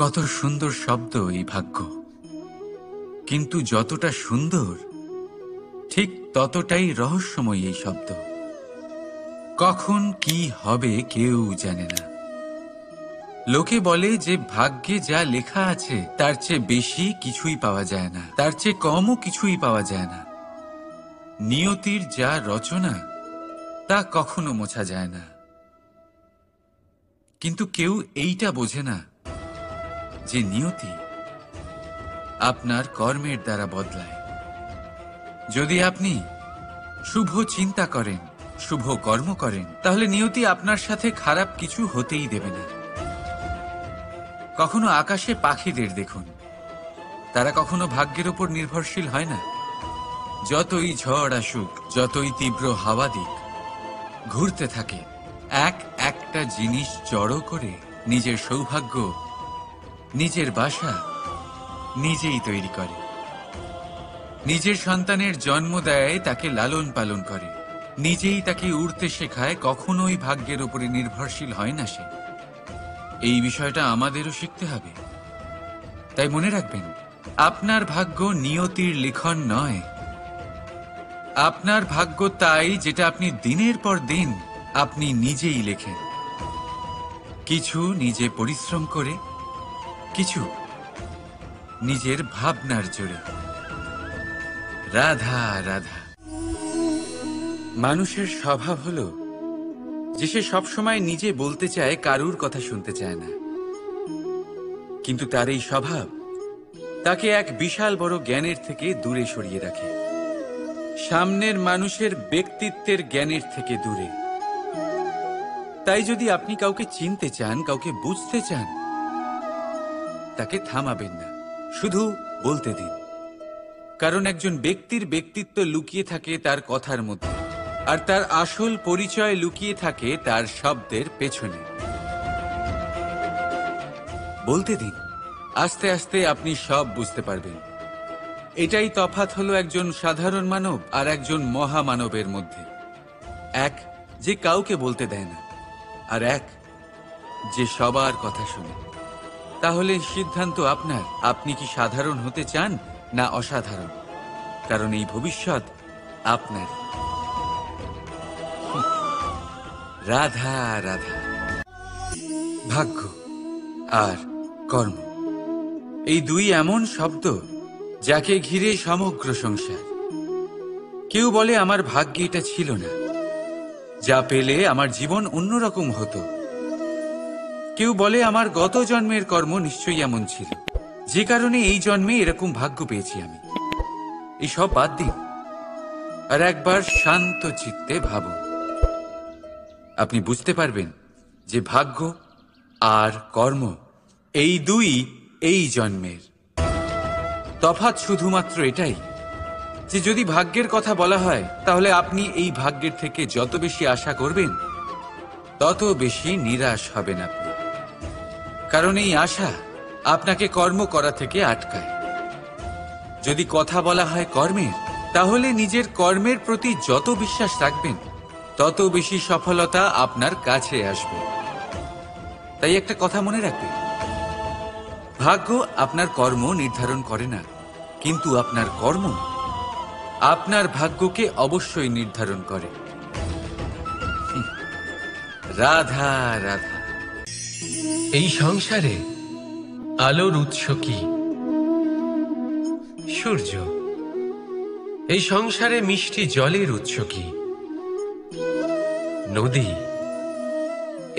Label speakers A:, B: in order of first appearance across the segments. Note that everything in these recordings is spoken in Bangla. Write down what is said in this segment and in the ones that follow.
A: কত সুন্দর শব্দ এই ভাগ্য, কিন্তু যতটা সুন্দর ঠিক ততটাই রহস্যময় এই শব্দ। কখন কি হবে কেউ জানে না। লোকে বলে যে ভাগ্যে যা লেখা আছে তার চেয়ে বেশি কিছুই পাওয়া যায় না, তার চেয়ে কমও কিছুই পাওয়া যায় না। নিয়তির যা রচনা তা কখনো মোছা যায় না। কিন্তু কেউ এইটা বোঝে না যে নিয়তি আপনার কর্মের দ্বারা বদলায়। যদি আপনি শুভ চিন্তা করেন, শুভ কর্ম করেন, তাহলে নিয়তি আপনার সাথে খারাপ কিছু হতেই দেবে না। কখনো আকাশে পাখিদের দেখুন, তারা কখনো ভাগ্যের উপর নির্ভরশীল হয় না। যতই ঝড় আসুক, যতই তীব্র হাওয়া দিক, ঘুরতে থাকে, একটা জিনিস জড়ো করে নিজের সৌভাগ্য, নিজের বাসা নিজেই তৈরি করে। নিজের সন্তানের জন্ম দেয়, তাকে লালন পালন করে, নিজেই তাকে উড়তে শেখায়, কখনোই ভাগ্যের উপরে নির্ভরশীল হয় না সে। এই বিষয়টা আমাদেরও শিখতে হবে। তাই মনে রাখবেন, আপনার ভাগ্য নিয়তির লিখন নয়। আপনার ভাগ্য তাই যেটা আপনি দিনের পর দিন আপনি নিজেই লেখেন। কিছু নিজে পরিশ্রম করে, কিছু নিজের ভাবনার জোরে। রাধা রাধা। মানুষের স্বভাব হলো যে সে সবসময় নিজে বলতে চায়, কারুর কথা শুনতে চায় না। কিন্তু তার এই স্বভাব তাকে এক বিশাল বড় জ্ঞানের থেকে দূরে সরিয়ে রাখে, সামনের মানুষের ব্যক্তিত্বের জ্ঞানের থেকে দূরে। তাই যদি আপনি কাউকে চিনতে চান, কাউকে বুঝতে চান, তাকে থামাবেন না, শুধু বলতে দিন। কারণ একজন ব্যক্তির ব্যক্তিত্ব লুকিয়ে থাকে তার কথার মধ্যে, আর তার আসল পরিচয় লুকিয়ে থাকে তার শব্দের পেছনে। বলতে দিন, আস্তে আস্তে আপনি সব বুঝতে পারবেন। এটাই তফাৎ হলো একজন সাধারণ মানব আর একজন মহামানবের মধ্যে। এক যে কাউকে বলতে দেয় না, আর এক যে সবার কথা শুনে। তাহলে সিদ্ধান্ত আপনার, আপনি কি সাধারণ হতে চান না অসাধারণ? কারণ এই ভবিষ্যৎ আপনার। রাধা রাধা। ভাগ্য আর কর্ম, এই দুই এমন শব্দ যাকে ঘিরে সমগ্র সংসার। কেউ বলে আমার ভাগ্যে এটা ছিল না, যা পেলে আমার জীবন অন্যরকম হতো। কেউ বলে আমার গত জন্মের কর্ম নিশ্চয়ই এমন ছিল, যে কারণে এই জন্মে এরকম ভাগ্য পেয়েছি আমি। এসব বাদ দিন আর একবার শান্ত চিত্তে ভাবুন। আপনি বুঝতে পারবেন যে ভাগ্য আর কর্ম এই দুই এই জন্মের। তফাৎ শুধুমাত্র এটাই যে যদি ভাগ্যের কথা বলা হয়, তাহলে আপনি এই ভাগ্যের থেকে যত বেশি আশা করবেন তত বেশি নিরাশ হবেন আপনি। কারণ এই আশা আপনাকে কর্ম করা থেকে আটকায়। যদি কথা বলা হয় কর্মের, তাহলে নিজের কর্মের প্রতি যত বিশ্বাস রাখবেন তত বেশি সফলতা আপনার কাছে আসবে। তাই একটা কথা মনে রাখবেন, ভাগ্য আপনার কর্ম নির্ধারণ করে না, কিন্তু আপনার কর্ম আপনার ভাগ্যকে অবশ্যই নির্ধারণ করে। রাধা রাধা।
B: এই সংসারে আলোর উৎস কি? সূর্য। এই সংসারে মিষ্টি জলের উৎস কি? নদী।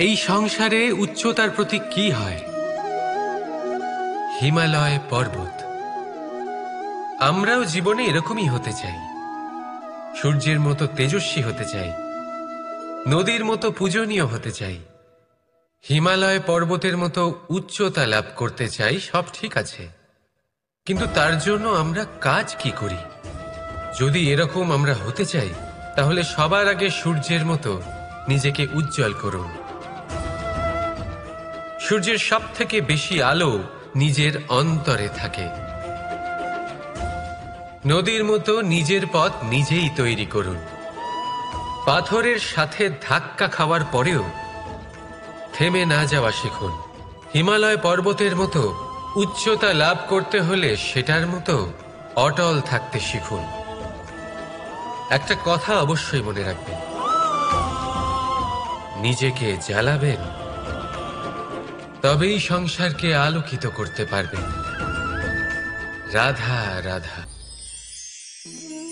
B: এই সংসারে উচ্চতার প্রতীক কি হয়? হিমালয় পর্বত। আমরাও জীবনে এরকমই হতে চাই, সূর্যের মতো তেজস্বী হতে চাই, নদীর মতো পূজনীয় হতে চাই, হিমালয় পর্বতের মতো উচ্চতা লাভ করতে চাই। সব ঠিক আছে, কিন্তু তার জন্য আমরা কাজ কি করি? যদি এরকম আমরা হতে চাই, তাহলে সবার আগে সূর্যের মতো নিজেকে উজ্জ্বল করুন। সূর্যের সব থেকে বেশি আলো নিজের অন্তরে থাকে। নদীর মতো নিজের পথ নিজেই তৈরি করুন। পাথরের সাথে ধাক্কা খাওয়ার পরেও থেমে না যাওয়া শিখুন। হিমালয় পর্বতের মতো উচ্চতা লাভ করতে হলে সেটার মতো অটল থাকতে শিখুন। একটা কথা অবশ্যই মনে রাখবেন, নিজেকে জ্বালাবেন, তবেই সংসারকে আলোকিত করতে পারবেন। রাধা রাধা।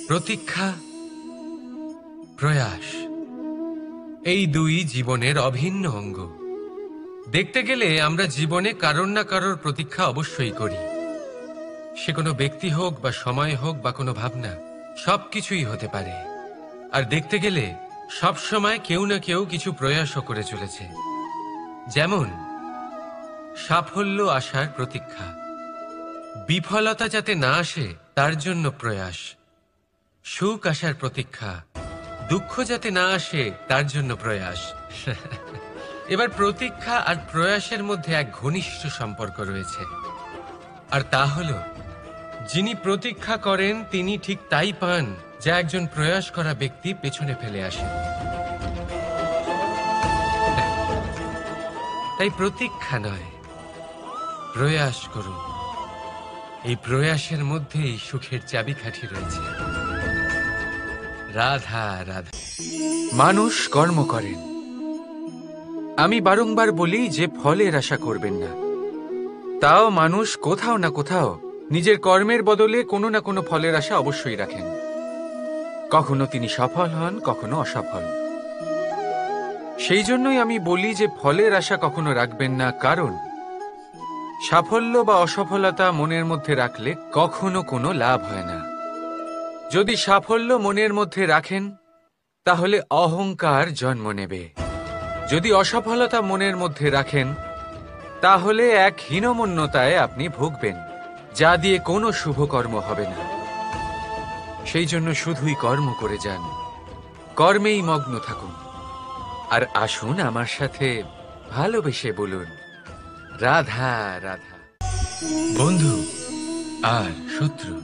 B: প্রতীক্ষা, প্রয়াস, এই দুই জীবনের অভিন্ন অঙ্গ। দেখতে গেলে আমরা জীবনে কারোর না কারোর প্রতীক্ষা অবশ্যই করি। সে কোনো ব্যক্তি হোক বা সময় হোক বা কোনো ভাবনা, সবকিছুই হতে পারে। আর দেখতে গেলে সব সময় কেউ না কেউ কিছু প্রয়াসও করে চলেছে। যেমন সাফল্য আসার প্রতীক্ষা, বিফলতা যাতে না আসে তার জন্য প্রয়াস, সুখ আসার প্রতীক্ষা, দুঃখ যাতে না আসে তার জন্য প্রয়াস। এবার প্রতীক্ষা আর প্রয়াসের মধ্যে এক ঘনিষ্ঠ সম্পর্ক রয়েছে, আর তা হলো যিনি প্রতীক্ষা করেন তিনি ঠিক তাই পান যা একজন প্রয়াস করা ব্যক্তি পেছনে ফেলে আসে। তাই প্রতীক্ষা নয়, প্রয়াস করুন। এই প্রয়াসের মধ্যেই সুখের চাবিকাঠি রয়েছে। রাধা রাধা।
A: মানুষ কর্ম করেন। আমি বারংবার বলি যে ফলের আশা করবেন না। তাও মানুষ কোথাও না কোথাও নিজের কর্মের বদলে কোনো না কোনো ফলের আশা অবশ্যই রাখেন। কখনো তিনি সফল হন, কখনো অসফল। সেই জন্যই আমি বলি যে ফলের আশা কখনো রাখবেন না, কারণ সাফল্য বা অসফলতা মনের মধ্যে রাখলে কখনো কোনো লাভ হয় না। যদি সাফল্য মনের মধ্যে রাখেন তাহলে অহংকার জন্ম নেবে। যদি অসফলতা মনের মধ্যে রাখেন তাহলে এক হীনমন্যতায় আপনি ভুগবেন, যা দিয়ে কোনো শুভকর্ম হবে না। সেই জন্য শুধুই কর্ম করে যান, কর্মেই মগ্ন থাকুন। আর আসুন আমার সাথে ভালোবেসে বলুন, রাধা রাধা। বন্ধু আর শত্রু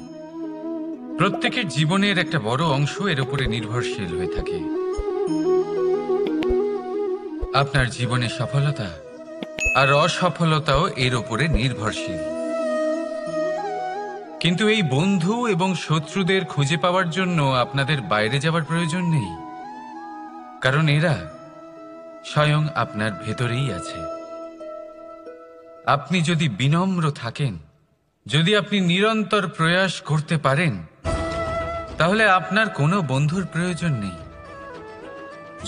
A: প্রত্যেকের জীবনের একটা বড় অংশ এর উপরে নির্ভরশীল হয়ে থাকে। আপনার জীবনে সফলতা আর অসফলতাও এর উপরে নির্ভরশীল। কিন্তু এই বন্ধু এবং শত্রুদের খুঁজে পাওয়ার জন্য আপনাদের বাইরে যাওয়ার প্রয়োজন নেই, কারণ এরা স্বয়ং আপনার ভেতরেই আছে। আপনি যদি বিনম্র থাকেন, যদি আপনি নিরন্তর প্রয়াস করতে পারেন, তাহলে আপনার কোনো বন্ধুর প্রয়োজন নেই।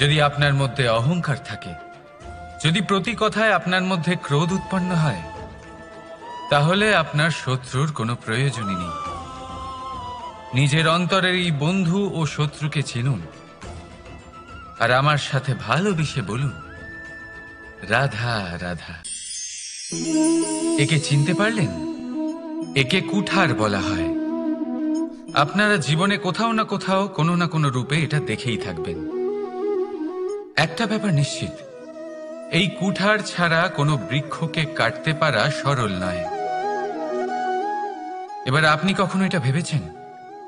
A: যদি আপনার মধ্যে অহংকার থাকে, যদি প্রতি কথায় আপনার মধ্যে ক্রোধ উৎপন্ন হয়, তাহলে আপনার শত্রুর কোনো প্রয়োজনই নেই। নিজের অন্তরের এই বন্ধু ও শত্রুকে চিনুন, আর আমার সাথে ভালোবেসে বলুন, রাধা রাধা। একে চিনতে পারলেন? একে কুঠার বলা হয়। আপনারা জীবনে কোথাও না কোথাও কোনো না কোনো রূপে এটা দেখেই থাকবেন। একটা ব্যাপার নিশ্চিত, এই কুঠার ছাড়া কোনো বৃক্ষকে কাটতে পারা সরল নয়। এবার আপনি কখনো এটা ভেবেছেন,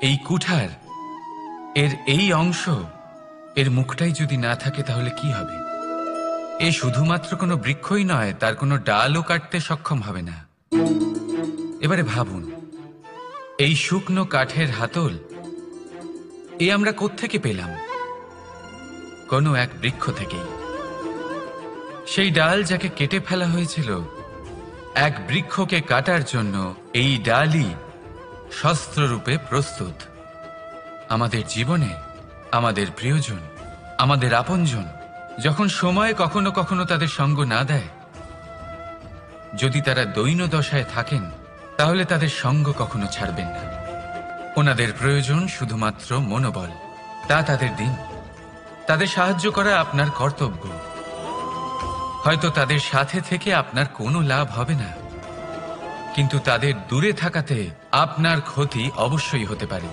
A: এই কুঠার এর এই অংশ, এর মুখটাই যদি না থাকে তাহলে কি হবে? এ শুধুমাত্র কোনো বৃক্ষই নয়, তার কোনো ডালও কাটতে সক্ষম হবে না। এবারে ভাবুন, এই শুকনো কাঠের হাতল এ আমরা কোত্থেকে পেলাম? কোনো এক বৃক্ষ থেকেই। সেই ডাল যাকে কেটে ফেলা হয়েছিল এক বৃক্ষকে কাটার জন্য, এই ডালই শস্ত্ররূপে প্রস্তুত। আমাদের জীবনে আমাদের প্রিয়জন, আমাদের আপনজন যখন সময় কখনো কখনো তাদের সঙ্গ না দেয়, যদি তারা দৈন্য দশায় থাকেন, তাহলে তাদের সঙ্গ কখনো ছাড়বেন না। ওনাদের প্রয়োজন শুধুমাত্র মনোবল। তা তাদের দিন, তাদের সাহায্য করা আপনার কর্তব্য। হয়তো তাদের সাথে থেকে আপনার কোনো লাভ হবে না, কিন্তু তাদের দূরে থাকাতে আপনার ক্ষতি অবশ্যই হতে পারে।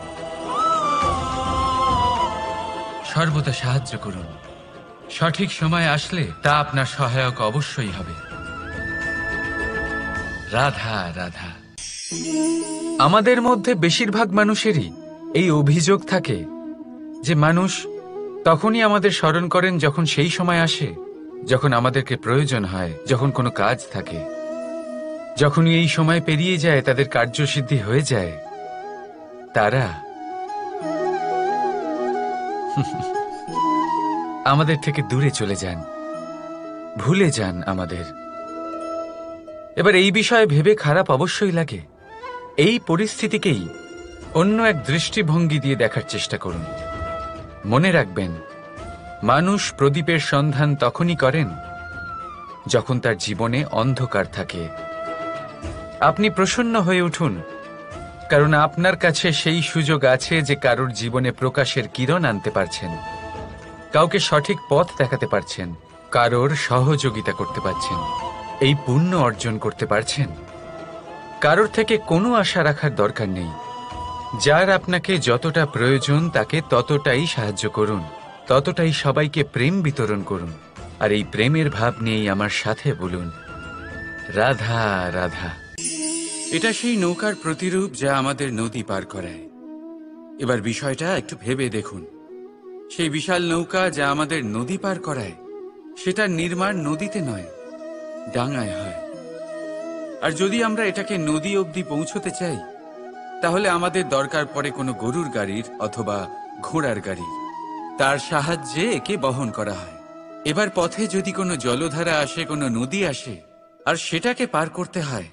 A: সর্বদা সাহায্য করুন। সঠিক সময় আসলে তা আপনার সহায়ক অবশ্যই হবে। রাধা রাধা। আমাদের মধ্যে বেশিরভাগ মানুষেরই এই অভিযোগ থাকে যে মানুষ তখনই আমাদের স্মরণ করেন যখন সেই সময় আসে যখন আমাদেরকে প্রয়োজন হয়, যখন কোনো কাজ থাকে। যখনই এই সময় পেরিয়ে যায়, তাদের কার্যসিদ্ধি হয়ে যায়, তারা আমাদের থেকে দূরে চলে যান, ভুলে যান আমাদের। এবার এই বিষয়ে ভেবে খারাপ অবশ্যই লাগে। এই পরিস্থিতিকেই অন্য এক দৃষ্টিভঙ্গি দিয়ে দেখার চেষ্টা করুন। মনে রাখবেন, মানুষ প্রদীপের সন্ধান তখনই করেন যখন তার জীবনে অন্ধকার থাকে। আপনি প্রসন্ন হয়ে উঠুন, কারণ আপনার কাছে সেই সুযোগ আছে যে কারোর জীবনে প্রকাশের কিরণ আনতে পারছেন, কাউকে সঠিক পথ দেখাতে পারছেন, কারোর সহযোগিতা করতে পারছেন, এই পুণ্য অর্জন করতে পারছেন। কারোর থেকে কোনো আশা রাখার দরকার নেই। যার আপনাকে যতটা প্রয়োজন তাকে ততটাই সাহায্য করুন, ততটাই সবাইকে প্রেম বিতরণ করুন। আর এই প্রেমের ভাব নিয়েই আমার সাথে বলুন, রাধা রাধা। এটা সেই নৌকার প্রতিরূপ যা আমাদের নদী পার করায়। এবার বিষয়টা একটু ভেবে দেখুন। সেই বিশাল নৌকা যা আমাদের নদী পার করায়, সেটার নির্মাণ নদীতে নয়, ডাঙায় হয়। আর যদি আমরা এটাকে নদী অবধি পৌঁছতে চাই, তাহলে আমাদের দরকার পড়ে কোনো গরুর গাড়ির অথবা ঘোড়ার গাড়ির। তার সাহায্যে একে বহন করা হয়। এবার পথে যদি কোনো জলধারা আসে, কোনো নদী আসে, আর সেটাকে পার করতে হয়,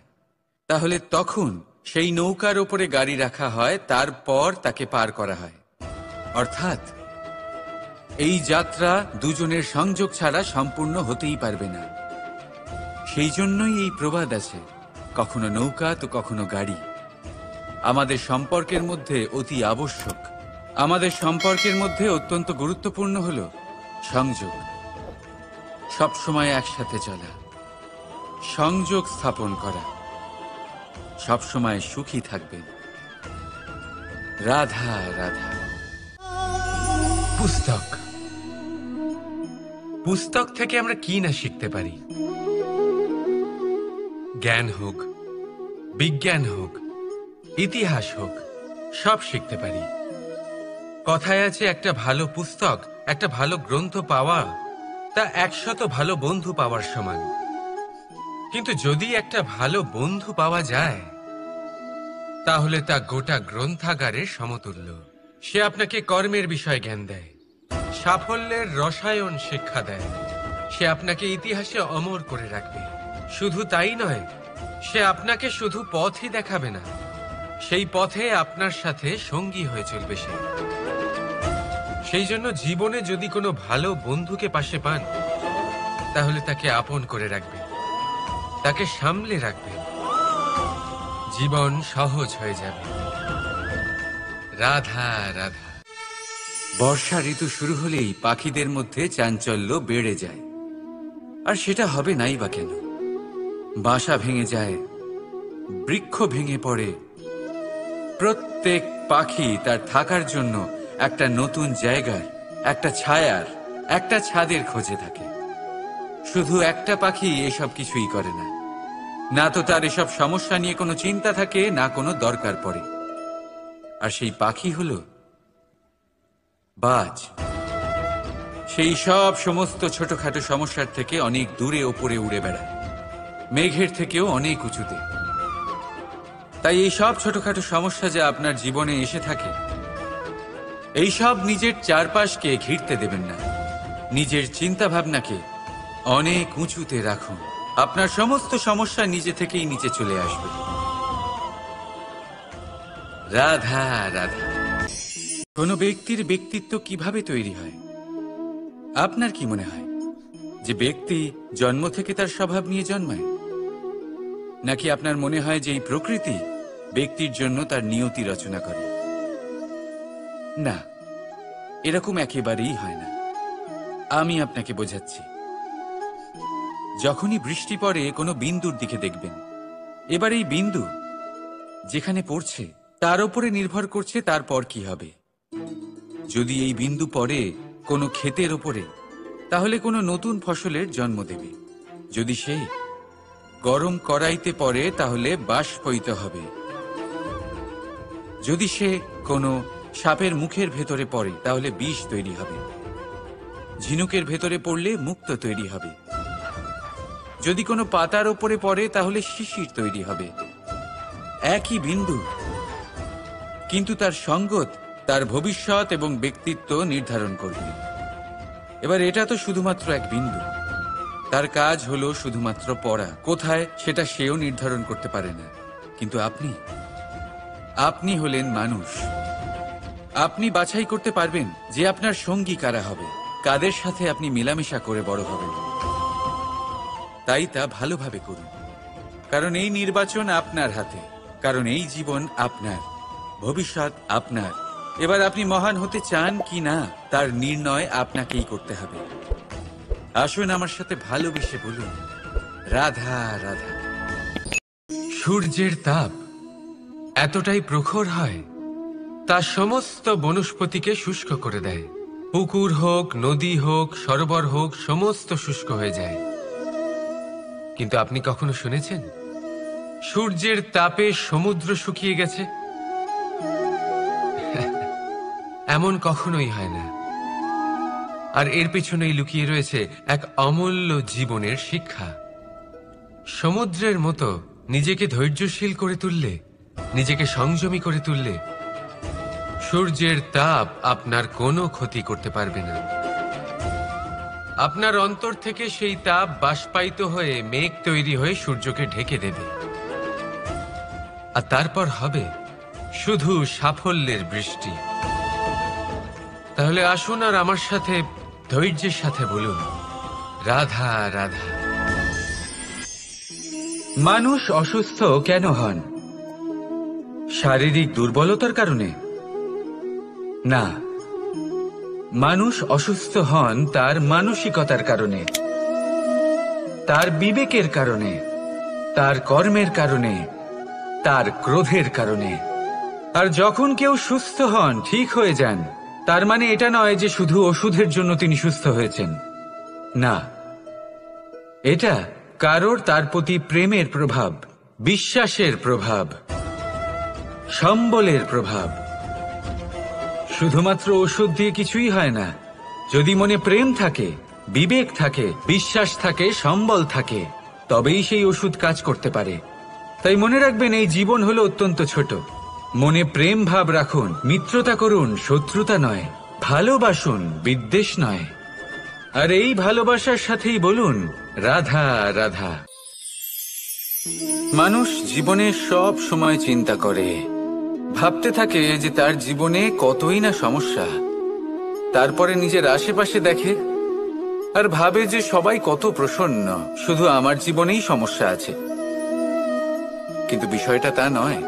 A: তাহলে তখন সেই নৌকার ওপরে গাড়ি রাখা হয়, তারপর তাকে পার করা হয়। অর্থাৎ এই যাত্রা দুজনের সংযোগ ছাড়া সম্পূর্ণ হতেই পারবে না। সেই জন্যই এই প্রবাদ আছে, কখনো নৌকা তো কখনো গাড়ি। আমাদের সম্পর্কের মধ্যে অতি আবশ্যক, আমাদের সম্পর্কের মধ্যে অত্যন্ত গুরুত্বপূর্ণ হল সংযোগ। সবসময় একসাথে চলা, সংযোগ স্থাপন করা। সবসময় সুখী থাকবেন। রাধা রাধা।
B: পুস্তক, পুস্তক থেকে আমরা কি না শিখতে পারি। জ্ঞান হোক, বিজ্ঞান হোক, ইতিহাস হোক, সব শিখতে পারি। কথায় আছে, একটা ভালো পুস্তক, একটা ভালো গ্রন্থ পাওয়া তা 100 ভালো বন্ধু পাওয়ার সমান। কিন্তু যদি একটা ভালো বন্ধু পাওয়া যায়, তাহলে তা গোটা গ্রন্থাগারের সমতুল্য। সে আপনাকে কর্মের বিষয় জ্ঞান দেয়, সাফল্যের রসায়ন শিক্ষা দেয়। সে আপনাকে ইতিহাসে অমর করে রাখবে। শুধু তাই নয়, সে আপনাকে শুধু পথই দেখাবে না, সেই পথে আপনার সাথে সঙ্গী হয়ে চলবে সে। সেই জন্য জীবনে যদি কোনো ভালো বন্ধুকে পাশে পান, তাহলে তাকে আপন করে রাখবেন, তাকে সামলে রাখবেন। জীবন সহজ হয়ে যাবে। রাধা রাধা।
A: বর্ষা ঋতু শুরু হলেই পাখিদের মধ্যে চাঞ্চল্য বেড়ে যায়। আর সেটা হবে নাই বা কেন? বাসা ভেঙে যায়, বৃক্ষ ভেঙে পড়ে। প্রত্যেক পাখি তার থাকার জন্য একটা নতুন জায়গার, একটা ছায়ার, একটা ছাদের খোঁজে থাকে। শুধু একটা পাখি এসব কিছুই করে না। না তো তার এসব সমস্যা নিয়ে কোনো চিন্তা থাকে, না কোনো দরকার পড়ে। আর সেই পাখি হলো বাজ। সেই সব সমস্ত ছোটখাটো সমস্যার থেকে অনেক দূরে ওপরে উড়ে বেড়ায়, মেঘের থেকেও অনেক উঁচুতে। তাই এই সব ছোটখাটো সমস্যা যা আপনার জীবনে এসে থাকে, এই সব নিজের চারপাশকে ঘিরতে দেবেন না। নিজের চিন্তা ভাবনাকে অনেক উঁচুতে রাখুন। আপনার সমস্ত সমস্যা নিজে থেকেই নিচে চলে আসবে। রাধা রাধা। কোনো ব্যক্তির ব্যক্তিত্ব কিভাবে তৈরি হয়? আপনার কি মনে হয় যে ব্যক্তি জন্ম থেকে তার স্বভাব নিয়ে জন্মায়? নাকি আপনার মনে হয় যে এই প্রকৃতি ব্যক্তির জন্য তার নিয়তি রচনা করে? না, এরকম একেবারেই হয় না। আমি আপনাকে বোঝাচ্ছি। যখনই বৃষ্টি পড়ে, কোনো বিন্দুর দিকে দেখবেন। এবার এই বিন্দু যেখানে পড়ছে তার উপরে নির্ভর করছে তারপর কি হবে। যদি এই বিন্দু পড়ে কোনো ক্ষেতের ওপরে, তাহলে কোনো নতুন ফসলের জন্ম দেবে। যদি সে গরম কড়াইতে পড়ে, তাহলে বাষ্পীত হবে। যদি সে কোনো সাপের মুখের ভেতরে পড়ে, তাহলে বিষ তৈরি হবে। ঝিনুকের ভেতরে পড়লে মুক্তো তৈরি হবে। যদি কোনো পাতার ওপরে পড়ে তাহলে শিশির তৈরি হবে। একই বিন্দু, কিন্তু তার সঙ্গত তার ভবিষ্যৎ এবং ব্যক্তিত্ব নির্ধারণ করবে। এবার এটা তো শুধুমাত্র এক বিন্দু, তার কাজ হলো শুধুমাত্র পড়া। কোথায় সেটা সেও নির্ধারণ করতে পারে না। কিন্তু আপনি হলেন মানুষ। আপনি বাছাই করতে পারবেন যে আপনার সঙ্গী কারা হবে, কাদের সাথে আপনি মেলামেশা করে বড় হবেন। তাই তা ভালোভাবে করুন, কারণ এই নির্বাচন আপনার হাতে, কারণ এই জীবন আপনার, ভবিষ্যৎ আপনার। এবার আপনি মহান হতে চান কি না তার নির্ণয় আপনাকেই করতে হবে। আসুন আমার সাথে ভালোবেসে বলুন, রাধা রাধা।
B: সূর্যের তাপ এতটাই প্রখর হয়, তা সমস্ত বনস্পতিকে শুষ্ক করে দেয়। পুকুর হোক, নদী হোক, সরোবর হোক, সমস্ত শুষ্ক হয়ে যায়। কিন্তু আপনি কখনো শুনেছেন সূর্যের তাপে সমুদ্র শুকিয়ে গেছে? এমন কখনোই হয় না। আর এর পেছনেই লুকিয়ে রয়েছে এক অমূল্য জীবনের শিক্ষা। সমুদ্রের মতো নিজেকে ধৈর্যশীল করে তুললে, নিজেকে সংযমী করে তুললে, সূর্যের তাপ আপনার কোনো ক্ষতি করতে পারবে না। আপনার অন্তর থেকে সেই তাপ বাষ্পায়িত হয়ে মেঘ তৈরি হয়ে সূর্যকে ঢেকে দেবে, আর তারপর হবে শুধু সাফল্যের বৃষ্টি। তাহলে আসুন আর আমার সাথে ধৈর্যের সাথে বলুন, রাধা রাধা।
A: মানুষ অসুস্থ কেন হন? শারীরিক দুর্বলতার কারণে? না, মানুষ অসুস্থ হন তার মানসিকতার কারণে, তার বিবেকের কারণে, তার কর্মের কারণে, তার ক্রোধের কারণে। আর যখন কেউ সুস্থ হন, ঠিক হয়ে যান, তার মানে এটা নয় যে শুধু ওষুধের জন্য তিনি সুস্থ হয়েছেন। না, এটা কারোর তার প্রতি প্রেমের প্রভাব, বিশ্বাসের প্রভাব, সম্বলের প্রভাব। শুধুমাত্র ওষুধ দিয়ে কিছুই হয় না। যদি মনে প্রেম থাকে, বিবেক থাকে, বিশ্বাস থাকে, সম্বল থাকে, তবেই সেই ওষুধ কাজ করতে পারে। তাই মনে রাখবেন, এই জীবন হলো অত্যন্ত ছোট। মনে প্রেম ভাব রাখুন, মিত্রতা করুন, শত্রুতা নয়। ভালোবাসুন, বিদ্বেষ নয়। আর এই ভালোবাসার সাথেই বলুন, রাধা রাধা। মানুষ জীবনে সব সময় চিন্তা করে, ভাবতে থাকে যে তার জীবনে কতই না সমস্যা। তারপরে নিজের আশেপাশে দেখে আর ভাবে যে সবাই কত প্রসন্ন, শুধু আমার জীবনেই সমস্যা আছে। কিন্তু বিষয়টা তা নয়।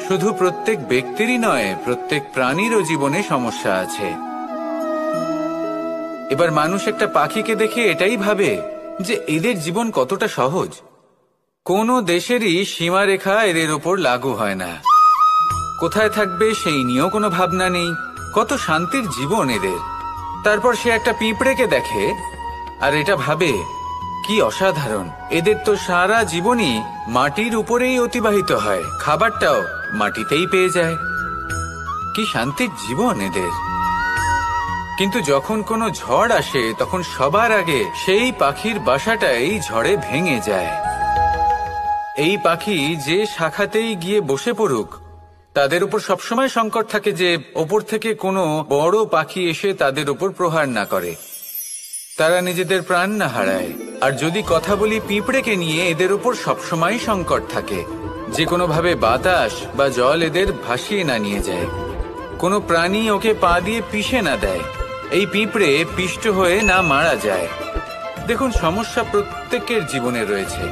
A: শুধু প্রত্যেক ব্যক্তিরই নয়, প্রত্যেক প্রাণীরও জীবনে সমস্যা আছে। এবার মানুষ একটা পাখিকে দেখে এটাই ভাবে যে এদের জীবন কতটা সহজ। কোনো দেশেরই সীমারেখা এদের ওপর লাগু হয় না। কোথায় থাকবে সেই নিয়েও কোনো ভাবনা নেই। কত শান্তির জীবন এদের। তারপর সে একটা পিঁপড়েকে দেখে আর এটা ভাবে, কি অসাধারণ, এদের তো সারা জীবনই মাটির উপরেই অতিবাহিত হয়, খাবারটাও মাটিতেই পেয়ে যায়। কি শান্তির জীবন এদের। কিন্তু যখন কোনো ঝড় আসে, তখন সবার আগে সেই পাখির বাসাটাই ঝড়ে ভেঙে যায়। এই পাখি যে শাখাতেই গিয়ে বসে পড়ুক, তাদের উপর সবসময় সংকট থাকে যে ওপর থেকে কোনো বড় পাখি এসে তাদের উপর প্রহার না করে, তারা নিজেদের প্রাণ না হারায়। আর যদি কথা বলি পিঁপড়েকে নিয়ে, এদের উপর সবসময় সংকট থাকে যে কোনোভাবে বাতাস বা জল এদের ভাসিয়ে না নিয়ে যায়, কোনো প্রাণী ওকে পা দিয়ে পিষে না দেয়, এই পিঁপড়ে পিষ্ট হয়ে না মারা যায়। দেখুন, সমস্যা প্রত্যেকের জীবনে রয়েছে,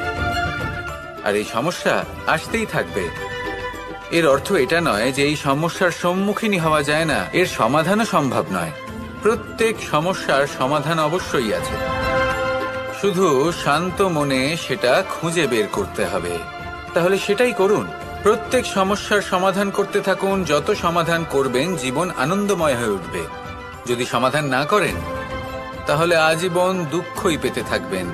A: আর এই সমস্যা আসতেই থাকবে। এর অর্থ এটা নয় যে এই সমস্যার সম্মুখীন হওয়া যায় না, এর সমাধানও সম্ভব নয়। প্রত্যেক সমস্যার সমাধান অবশ্যই আছে, শুধু শান্ত মনে সেটা খুঁজে বের করতে হবে। তাহলে সেটাই করুন, প্রত্যেক সমস্যার সমাধান করতে থাকুন। যত সমাধান করবেন, জীবন আনন্দময় হয়ে উঠবে। যদি সমাধান না করেন, তাহলে আজীবন দুঃখই পেতে থাকবেন।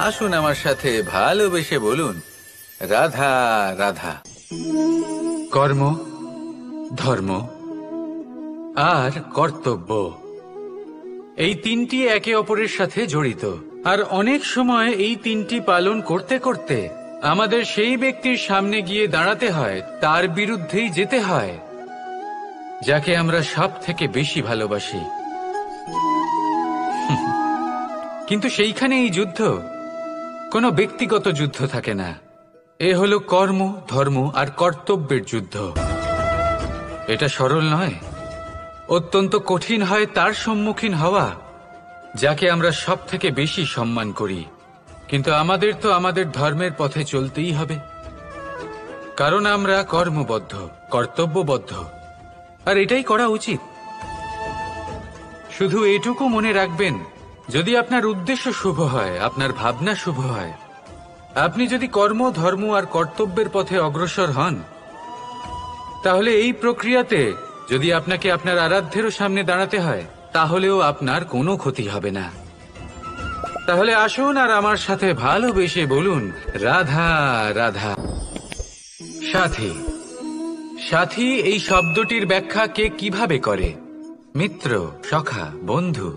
A: আসুন আমার সাথে ভালোবেসে বলুন, রাধা রাধা। কর্ম, ধর্ম আর কর্তব্য, এই তিনটি একে অপরের সাথে জড়িত। আর অনেক সময় এই তিনটি পালন করতে করতে আমাদের সেই ব্যক্তির সামনে গিয়ে দাঁড়াতে হয়, তার বিরুদ্ধেই যেতে হয়, যাকে আমরা সব থেকে বেশি ভালোবাসি। কিন্তু সেইখানে এই যুদ্ধ কোনো ব্যক্তিগত যুদ্ধ থাকে না। এ হলো কর্ম, ধর্ম আর কর্তব্যের যুদ্ধ। এটা সরল নয়, অত্যন্ত কঠিন হয় তার সম্মুখীন হওয়া যাকে আমরা সব থেকে বেশি সম্মান করি। কিন্তু আমাদের তো আমাদের ধর্মের পথে চলতেই হবে, কারণ আমরা কর্মবদ্ধ, কর্তব্যবদ্ধ, আর এটাই করা উচিত। শুধু এটুকু মনে রাখবেন, যদি আপনার উদ্দেশ্য শুভ হয়, আপনার ভাবনা শুভ হয়, আপনি যদি কর্ম, ধর্ম আর কর্তব্যের পথে অগ্রসর হন, তাহলে এই প্রক্রিয়াতে যদি আপনাকে আপনার আরাধ্যেরও সামনে দাঁড়াতে হয়, তাহলেও আপনার কোনো ক্ষতি হবে না। তাহলে আসুন আর আমার সাথে ভালোবেসে বলুন, রাধা রাধা। সাথী। সাথী এই শব্দটির ব্যাখ্যা কে কিভাবে করে? মিত্র, সখা, বন্ধু।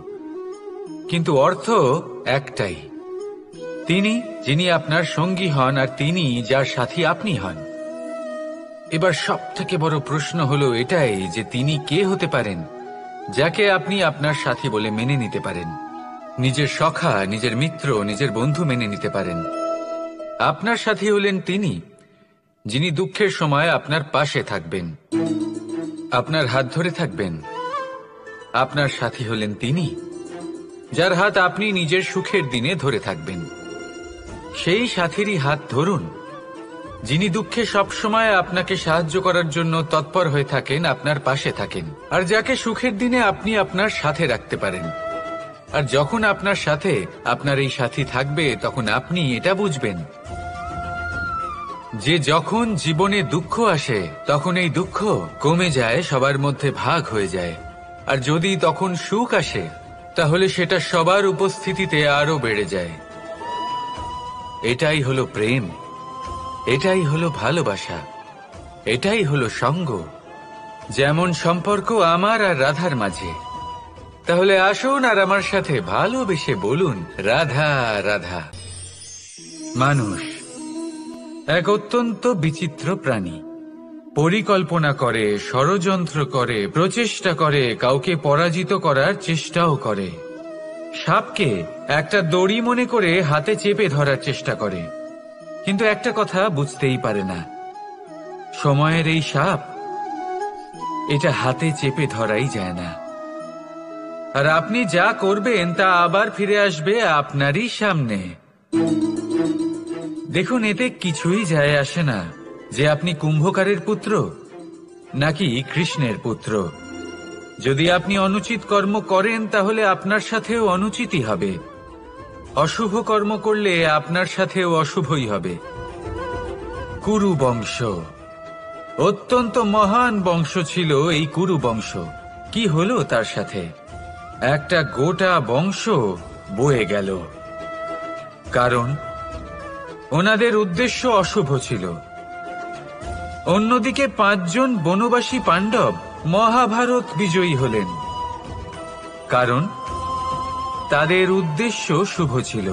A: কিন্তু অর্থ একটাই, তিনি যিনি আপনার সঙ্গী হন আর তিনি যার সাথী আপনি হন। এবার সব থেকে বড় প্রশ্ন হলো এটাই যে তিনি কে হতে পারেন যাকে আপনি আপনার সাথী বলে মেনে নিতে পারেন, নিজের সখা, নিজের মিত্র, নিজের বন্ধু মেনে নিতে পারেন। আপনার সাথী হলেন তিনি যিনি দুঃখের সময় আপনার পাশে থাকবেন, আপনার হাত ধরে থাকবেন। আপনার সাথী হলেন তিনি যার হাত আপনি নিজের সুখের দিনে ধরে থাকবেন। সেই সাথীরই হাত ধরুন যিনি দুঃখে সবসময় আপনাকে সাহায্য করার জন্য তৎপর হয়ে থাকেন, আপনার পাশে থাকেন, আর যাকে সুখের দিনে আপনি আপনার সাথে রাখতে পারেন। আর যখন আপনার সাথে আপনার এই সাথী থাকবে, তখন আপনি এটা বুঝবেন যে যখন জীবনে দুঃখ আসে, তখন এই দুঃখ কমে যায়, সবার মধ্যে ভাগ হয়ে যায়। আর যদি তখন সুখ আসে, তাহলে সেটা সবার উপস্থিতিতে আরো বেড়ে যায়। এটাই হলো প্রেম, এটাই হলো ভালোবাসা, এটাই হলো সঙ্গ। যেমন সম্পর্ক আমার আর রাধার মাঝে। তাহলে আসুন আর আমার সাথে ভালোবেসে বলুন, রাধা রাধা। মানুষ এক অত্যন্ত বিচিত্র প্রাণী। পরিকল্পনা করে, ষড়যন্ত্র করে, প্রচেষ্টা করে, কাউকে পরাজিত করার চেষ্টাও করে। সাপকে একটা দড়ি মনে করে হাতে চেপে ধরার চেষ্টা করে, কিন্তু একটা কথা বুঝতেই পারে না, সময়ের এই সাপ, এটা হাতে চেপে ধরাই যায় না। আর আপনি যা করবেন তা আবার ফিরে আসবে আপনারই সামনে। দেখুন, এতে কিছুই যায় আসে না যে আপনি কুম্ভকারের পুত্র নাকি কৃষ্ণের পুত্র। যদি আপনি অনুচিত কর্ম করেন, তাহলে আপনার সাথেও অনুচিতই হবে। অশুভ কর্ম করলে আপনার সাথেও অশুভই হবে। কুরু বংশ অত্যন্ত মহান বংশ ছিল। এই কুরু বংশ কি হলো তার সাথে? একটা গোটা বংশ বয়ে গেল, কারণ ওনাদের উদ্দেশ্য অশুভ ছিল। অন্যদিকে 5 জন বনবাসী পাণ্ডব মহাভারত বিজয়ী হলেন, কারণ তাদের উদ্দেশ্য শুভ ছিল।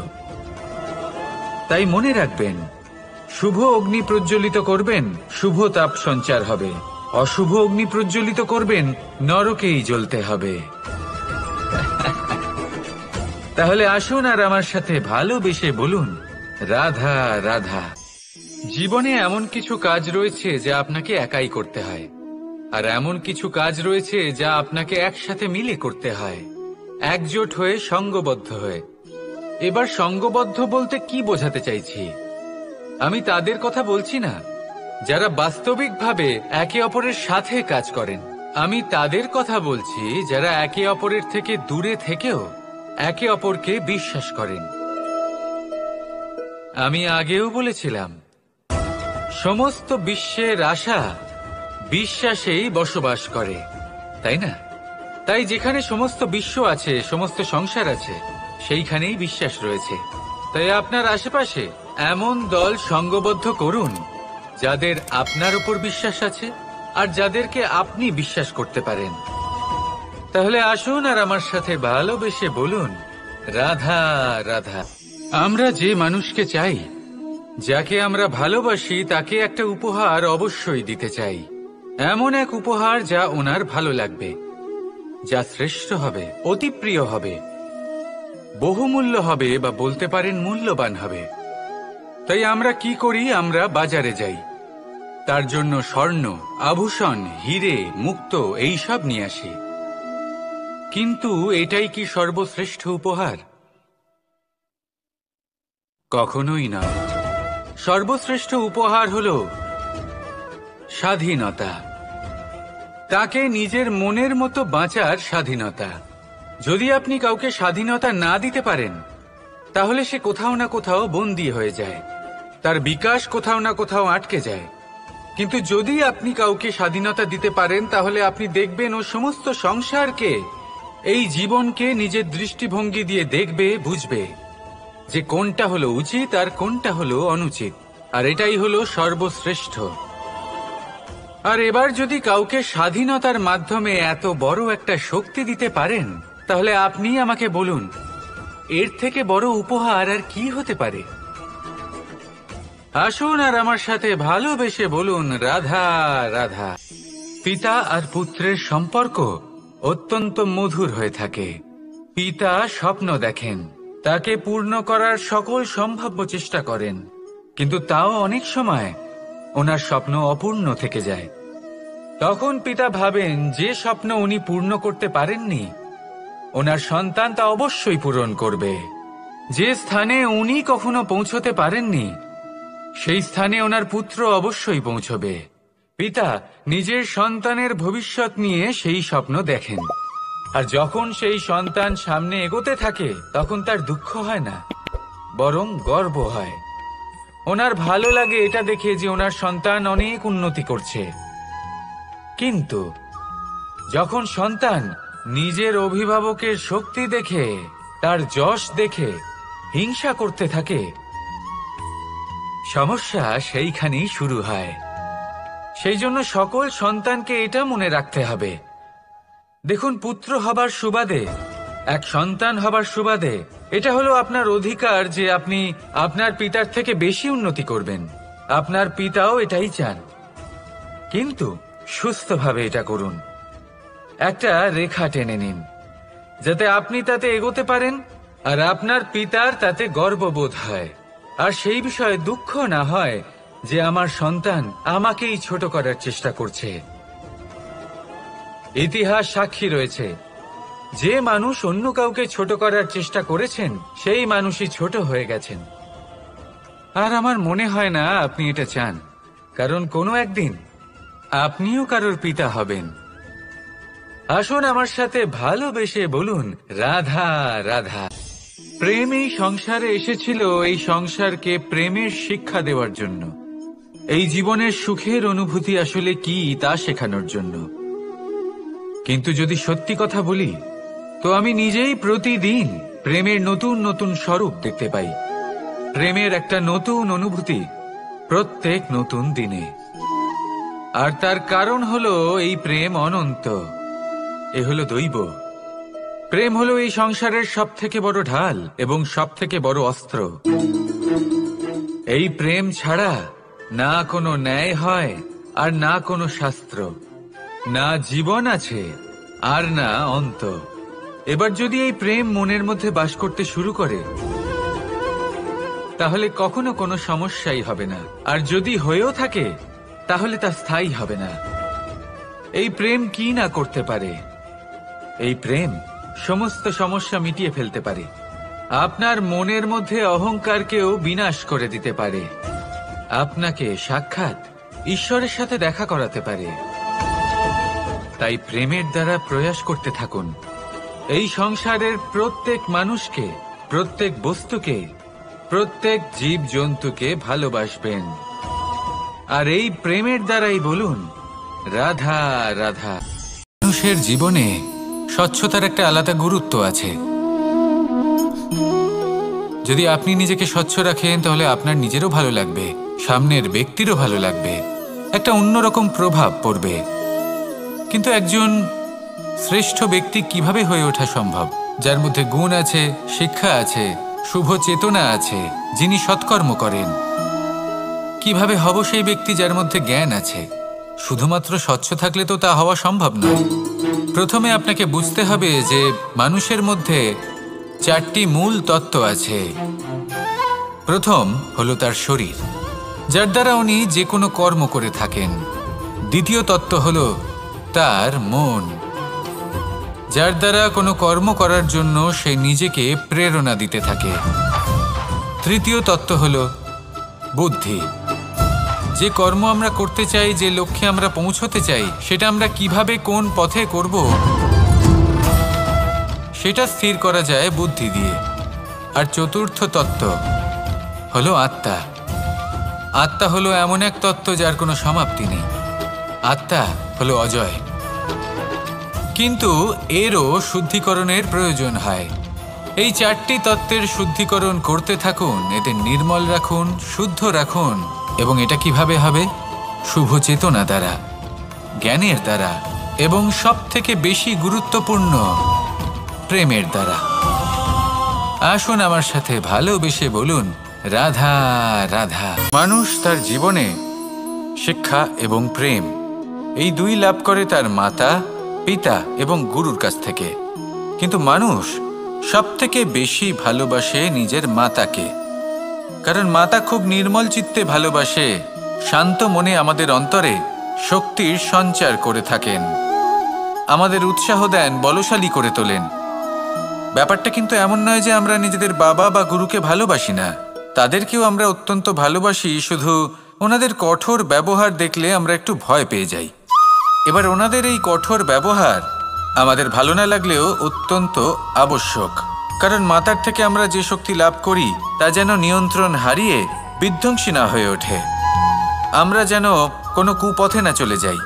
A: তাই মনে রাখবেন, শুভ অগ্নি প্রজ্বলিত করবেন, শুভ তাপ সঞ্চার হবে। অশুভ অগ্নি প্রজ্বলিত করবেন, নরকেই জ্বলতে হবে। তাহলে আসুন আর আমার সাথে ভালোবেসে বলুন, রাধা রাধা। জীবনে এমন কিছু কাজ রয়েছে যা আপনাকে একাই করতে হয়, আর এমন কিছু কাজ রয়েছে যা আপনাকে একসাথে মিলে করতে হয়, একজোট হয়ে, সঙ্গবদ্ধ হয়ে। এবার সঙ্গবদ্ধ বলতে কি বোঝাতে চাইছি? আমি তাদের কথা বলছি না যারা বাস্তবিকভাবে একে অপরের সাথে কাজ করেন। আমি তাদের কথা বলছি যারা একে অপরের থেকে দূরে থেকেও একে অপরকে বিশ্বাস করেন। আমি আগেও বলেছিলাম, সমস্ত বিশ্বের আশা বিশ্বাসেই বসবাস করে, তাই না? তাই যেখানে সমস্ত বিশ্ব আছে, সমস্ত সংসার আছে, সেইখানেই বিশ্বাস রয়েছে। তাই আপনার আশেপাশে এমন দল সঙ্গবদ্ধ করুন যাদের আপনার উপর বিশ্বাস আছে আর যাদেরকে আপনি বিশ্বাস করতে পারেন। তাহলে আসুন আর আমার সাথে ভালোবেসে বলুন, রাধা রাধা। আমরা যে মানুষকে চাই, যাকে আমরা ভালোবাসি, তাকে একটা উপহার অবশ্যই দিতে চাই। এমন এক উপহার যা ওনার ভালো লাগবে, যা শ্রেষ্ঠ হবে, অতি প্রিয় হবে, বহুমূল্য হবে, বা বলতে পারেন মূল্যবান হবে। তাই আমরা কি করি? আমরা বাজারে যাই, তার জন্য স্বর্ণ, আভূষণ, হিরে, মুক্ত এইসব নিয়ে আসি। কিন্তু এটাই কি সর্বশ্রেষ্ঠ উপহার? কখনোই না। সর্বশ্রেষ্ঠ উপহার হলো স্বাধীনতা, তাকে নিজের মনের মতো বাঁচার স্বাধীনতা। যদি আপনি কাউকে স্বাধীনতা না দিতে পারেন, তাহলে সে কোথাও না কোথাও বন্দী হয়ে যায়, তার বিকাশ কোথাও না কোথাও আটকে যায়। কিন্তু যদি আপনি কাউকে স্বাধীনতা দিতে পারেন, তাহলে আপনি দেখবেন ও সমস্ত সংসারকে, এই জীবনকে নিজের দৃষ্টিভঙ্গি দিয়ে দেখবে, বুঝবে যে কোনটা হলো উচিত আর কোনটা হলো অনুচিত। আর এটাই হলো সর্বশ্রেষ্ঠ। আর এবার যদি কাউকে স্বাধীনতার মাধ্যমে এত বড় একটা শক্তি দিতে পারেন, তাহলে আপনি আমাকে বলুন, এর থেকে বড় উপহার আর কি হতে পারে? আসুন আর আমার সাথে ভালোবেসে বলুন, রাধা রাধা। পিতা আর পুত্রের সম্পর্ক অত্যন্ত মধুর হয়ে থাকে। পিতা স্বপ্ন দেখেন, তাকে পূর্ণ করার সকল সম্ভাব্য চেষ্টা করেন, কিন্তু তাও অনেক সময় ওনার স্বপ্ন অপূর্ণ থেকে যায়। তখন পিতা ভাবেন যে স্বপ্ন উনি পূর্ণ করতে পারেননি, ওনার সন্তান তা অবশ্যই পূরণ করবে। যে স্থানে উনি কখনো পৌঁছতে পারেননি, সেই স্থানে ওনার পুত্র অবশ্যই পৌঁছবে। পিতা নিজের সন্তানের ভবিষ্যৎ নিয়ে সেই স্বপ্ন দেখেন, আর যখন সেই সন্তান সামনে এগোতে থাকে, তখন তার দুঃখ হয় না, বরং গর্ব হয়। ওনার ভালো লাগে এটা দেখে যে ওনার সন্তান অনেক উন্নতি করছে। কিন্তু যখন সন্তান নিজের অভিভাবকের শক্তি দেখে, তার যশ দেখে হিংসা করতে থাকে, সমস্যা সেইখানেই শুরু হয়। সেই জন্য সকল সন্তানকে এটা মনে রাখতে হবে, দেখুন, পুত্র হবার সুবাদে, এক সন্তান হবার সুবাদে, এটা হলো আপনার অধিকার যে আপনি আপনার পিতার থেকে বেশি উন্নতি করবেন। আপনার পিতাও এটাই চান, কিন্তু সুস্থভাবে এটা করুন। একটা রেখা টেনে নিন, যাতে আপনি তাতে এগোতে পারেন, আর আপনার পিতার তাতে গর্ববোধ হয়, আর সেই বিষয়ে দুঃখ না হয় যে আমার সন্তান আমাকেই ছোট করার চেষ্টা করছে। ইতিহাস সাক্ষী রয়েছে, যে মানুষ অন্য কাউকে ছোট করার চেষ্টা করেছেন, সেই মানুষই ছোট হয়ে গেছেন। আর আমার মনে হয় না আপনি এটা চান, কারণ কোনো একদিন আপনিও কারোর পিতা হবেন। আসুন আমার সাথে ভালোবেসে বলুন, রাধা রাধা। প্রেম এই সংসারে এসেছিল এই সংসারকে প্রেমের শিক্ষা দেওয়ার জন্য, এই জীবনের সুখের অনুভূতি আসলে কি তা শেখানোর জন্য। কিন্তু যদি সত্যি কথা বলি, তো আমি নিজেই প্রতিদিন প্রেমের নতুন নতুন স্বরূপ দেখতে পাই, প্রেমের একটা নতুন অনুভূতি প্রত্যেক নতুন দিনে। আর তার কারণ হলো এই প্রেম অনন্ত, এ হলো দৈব। প্রেম হলো এই সংসারের সব থেকে বড় ঢাল এবং সব থেকে বড় অস্ত্র। এই প্রেম ছাড়া না কোনো ন্যায় হয়, আর না কোনো শাস্ত্র, না জীবন আছে, আর না অন্ত। এবার যদি এই প্রেম মনের মধ্যে বাস করতে শুরু করে, তাহলে কখনো কোনো সমস্যাই হবে না, আর যদি হয়েও থাকে, তাহলে তা স্থায়ী হবে না। এই প্রেম কি না করতে পারে? এই প্রেম সমস্ত সমস্যা মিটিয়ে ফেলতে পারে, আপনার মনের মধ্যে অহংকারকেও বিনাশ করে দিতে পারে, আপনাকে সাক্ষাৎ ঈশ্বরের সাথে দেখা করাতে পারে। তাই প্রেমের দ্বারা প্রয়াস করতে থাকুন, এই সংসারের প্রত্যেক মানুষকে, প্রত্যেক বস্তুকে, প্রত্যেক জীব জন্তুকে ভালোবাসবেন। আর এই প্রেমের দ্বারাই বলুন, রাধা রাধা। মানুষের জীবনে স্বচ্ছতার একটা আলাদা গুরুত্ব আছে। যদি আপনি নিজেকে স্বচ্ছ রাখেন, তাহলে আপনার নিজেরও ভালো লাগবে, সামনের ব্যক্তিরও ভালো লাগবে, একটা অন্যরকম প্রভাব পড়বে। কিন্তু একজন শ্রেষ্ঠ ব্যক্তি কিভাবে হয়ে ওঠা সম্ভব?
C: যার মধ্যে গুণ আছে, শিক্ষা আছে, শুভ চেতনা আছে, যিনি সৎকর্ম করেন। কিভাবে হব সেই ব্যক্তি যার মধ্যে জ্ঞান আছে? শুধুমাত্র স্বচ্ছ থাকলে তো তা হওয়া সম্ভব নয়। প্রথমে আপনাকে বুঝতে হবে যে মানুষের মধ্যে 4টি মূল তত্ত্ব আছে। প্রথম হলো তার শরীর, যার দ্বারা উনি যে কোনো কর্ম করে থাকেন। দ্বিতীয় তত্ত্ব হলো তার মন, যার দ্বারা কোনো কর্ম করার জন্য সে নিজেকে প্রেরণা দিতে থাকে। তৃতীয় তত্ত্ব হলো বুদ্ধি, যে কর্ম আমরা করতে চাই, যে লক্ষ্যে আমরা পৌঁছতে চাই, সেটা আমরা কিভাবে কোন পথে করব সেটা স্থির করা যায় বুদ্ধি দিয়ে। আর চতুর্থ তত্ত্ব হলো আত্মা। আত্মা হলো এমন এক তত্ত্ব যার কোনো সমাপ্তি নেই। আত্মা হলো অজয়, কিন্তু এরও শুদ্ধিকরণের প্রয়োজন হয়। এই 4টি তত্ত্বের শুদ্ধিকরণ করতে থাকুন, এদের নির্মল রাখুন, শুদ্ধ রাখুন। এবং এটা কিভাবে হবে? শুভ চেতনা দ্বারা, জ্ঞানের দ্বারা, এবং সবথেকে বেশি গুরুত্বপূর্ণ প্রেমের দ্বারা। আসুন আমার সাথে ভালোবেসে বলুন, রাধা রাধা। মানুষ তার জীবনে শিক্ষা এবং প্রেম এই দুই লাভ করে তার মাতা, পিতা এবং গুরুর কাছ থেকে। কিন্তু মানুষ সবথেকে বেশি ভালোবাসে নিজের মাতাকে, কারণ মাতা খুব নির্মল চিত্তে ভালোবাসে, শান্ত মনে আমাদের অন্তরে শক্তির সঞ্চার করে থাকেন, আমাদের উৎসাহ দেন, বলশালী করে তোলেন। ব্যাপারটা কিন্তু এমন নয় যে আমরা নিজেদের বাবা বা গুরুকে ভালোবাসি না, তাদেরকেও আমরা অত্যন্ত ভালোবাসি, শুধু ওনাদের কঠোর ব্যবহার দেখলে আমরা একটু ভয় পেয়ে যাই। এবার ওনাদের এই কঠোর ব্যবহার আমাদের ভালো না লাগলেও অত্যন্ত আবশ্যক, কারণ মাতার থেকে আমরা যে শক্তি লাভ করি তা যেন নিয়ন্ত্রণ হারিয়ে বিধ্বংসী না হয়ে ওঠে, আমরা যেন কোনো কুপথে না চলে যাই,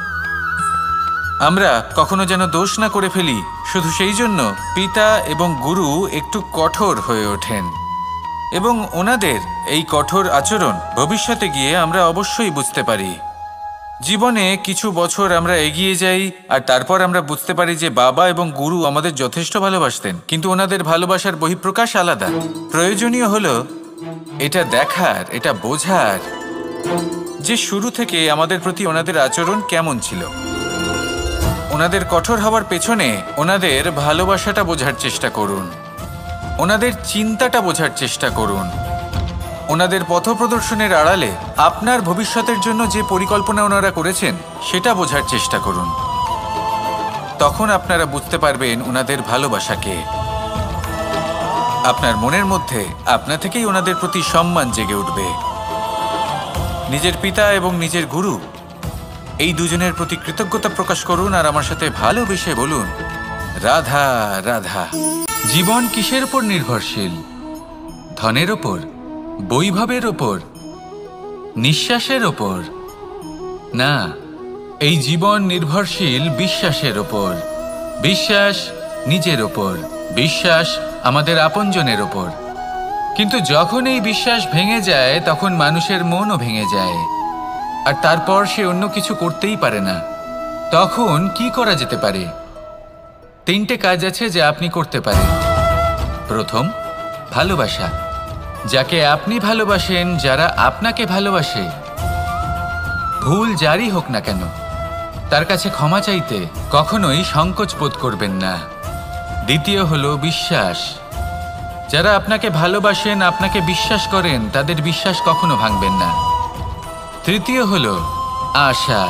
C: আমরা কখনো যেন দোষ না করে ফেলি। শুধু সেই জন্য পিতা এবং গুরু একটু কঠোর হয়ে ওঠেন, এবং ওনাদের এই কঠোর আচরণ ভবিষ্যতে গিয়ে আমরা অবশ্যই বুঝতে পারি। জীবনে কিছু বছর আমরা এগিয়ে যাই আর তারপর আমরা বুঝতে পারি যে বাবা এবং গুরু আমাদের যথেষ্ট ভালোবাসতেন, কিন্তু ওনাদের ভালোবাসার বহিঃপ্রকাশ আলাদা। প্রয়োজনীয় হলো এটা দেখার, এটা বোঝার যে শুরু থেকে আমাদের প্রতি ওনাদের আচরণ কেমন ছিল। ওনাদের কঠোর হওয়ার পেছনে ওনাদের ভালোবাসাটা বোঝার চেষ্টা করুন, ওনাদের চিন্তাটা বোঝার চেষ্টা করুন, ওনাদের পথপ্রদর্শনের আড়ালে আপনার ভবিষ্যতের জন্য যে পরিকল্পনা ওনারা করেছেন সেটা বোঝার চেষ্টা করুন। তখন আপনারা বুঝতে পারবেন ওনাদের ভালোবাসাকে। আপনার মনের মধ্যে আপনা থেকেই ওনাদের প্রতি সম্মান জেগে উঠবে। নিজের পিতা এবং নিজের গুরু এই দুজনের প্রতি কৃতজ্ঞতা প্রকাশ করুন আর আমার সাথে ভালোবেসে বলুন, রাধা রাধা। জীবন কিসের উপর নির্ভরশীল? ধনের ওপর, বৈভবের ওপর, নিঃশ্বাসের ওপর? না, এই জীবন নির্ভরশীল বিশ্বাসের ওপর। বিশ্বাস নিজের ওপর, বিশ্বাস আমাদের আপনজনের ওপর। কিন্তু যখন এই বিশ্বাস ভেঙে যায় তখন মানুষের মনও ভেঙে যায়, আর তারপর সে অন্য কিছু করতেই পারে না। তখন কি করা যেতে পারে? 3টে কাজ আছে যা আপনি করতে পারেন। প্রথম, ভালোবাসা। যাকে আপনি ভালোবাসেন, যারা আপনাকে ভালোবাসে, ভুল যারই হোক না কেন, তার কাছে ক্ষমা চাইতে কখনোই সংকোচ বোধ করবেন না। দ্বিতীয় হলো বিশ্বাস। যারা আপনাকে ভালোবাসেন, আপনাকে বিশ্বাস করেন, তাদের বিশ্বাস কখনো ভাঙবেন না। তৃতীয় হলো আশা।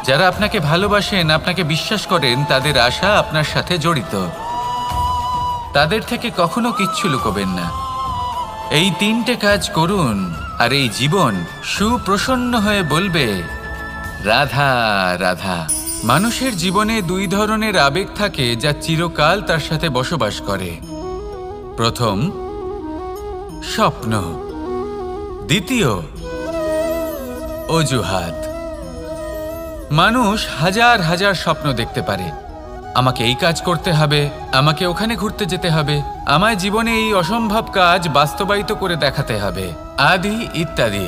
C: যারা আপনাকে ভালোবাসেন, আপনাকে বিশ্বাস করেন, তাদের আশা আপনার সাথে জড়িত, তাদের থেকে কখনো কিচ্ছু লুকোবেন না। এই 3টে কাজ করুন আর এই জীবন সুপ্রসন্ন হয়ে বলবে, রাধা রাধা। মানুষের জীবনে 2 ধরনের আবেগ থাকে যা চিরকাল তার সাথে বসবাস করে। প্রথম, স্বপ্ন। দ্বিতীয়, অজুহাত। মানুষ হাজার হাজার স্বপ্ন দেখতে পারে। আমাকে এই কাজ করতে হবে, আমাকে ওখানে ঘুরতে যেতে হবে, আমায় জীবনে এই অসম্ভব কাজ বাস্তবায়িত করে দেখাতে হবে, আদি ইত্যাদি।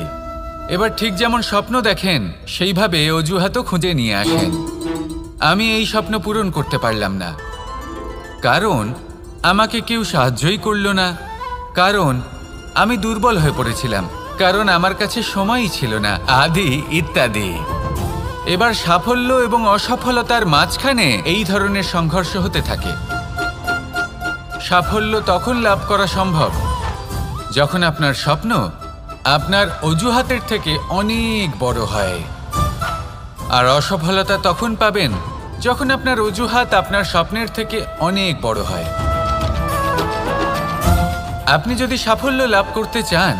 C: এবার ঠিক যেমন স্বপ্ন দেখেন সেইভাবে অজুহাতও খুঁজে নিয়ে আসেন। আমি এই স্বপ্ন পূরণ করতে পারলাম না, কারণ আমাকে কেউ সাহায্যই করল না, কারণ আমি দুর্বল হয়ে পড়েছিলাম, কারণ আমার কাছে সময়ই ছিল না, আদি ইত্যাদি। এবার সাফল্য এবং অসফলতার মাঝখানে এই ধরনের সংঘর্ষ হতে থাকে। সাফল্য তখন লাভ করা সম্ভব যখন আপনার স্বপ্ন আপনার অজুহাতের থেকে অনেক বড় হয়, আর অসফলতা তখন পাবেন যখন আপনার অজুহাত আপনার স্বপ্নের থেকে অনেক বড় হয়। আপনি যদি সাফল্য লাভ করতে চান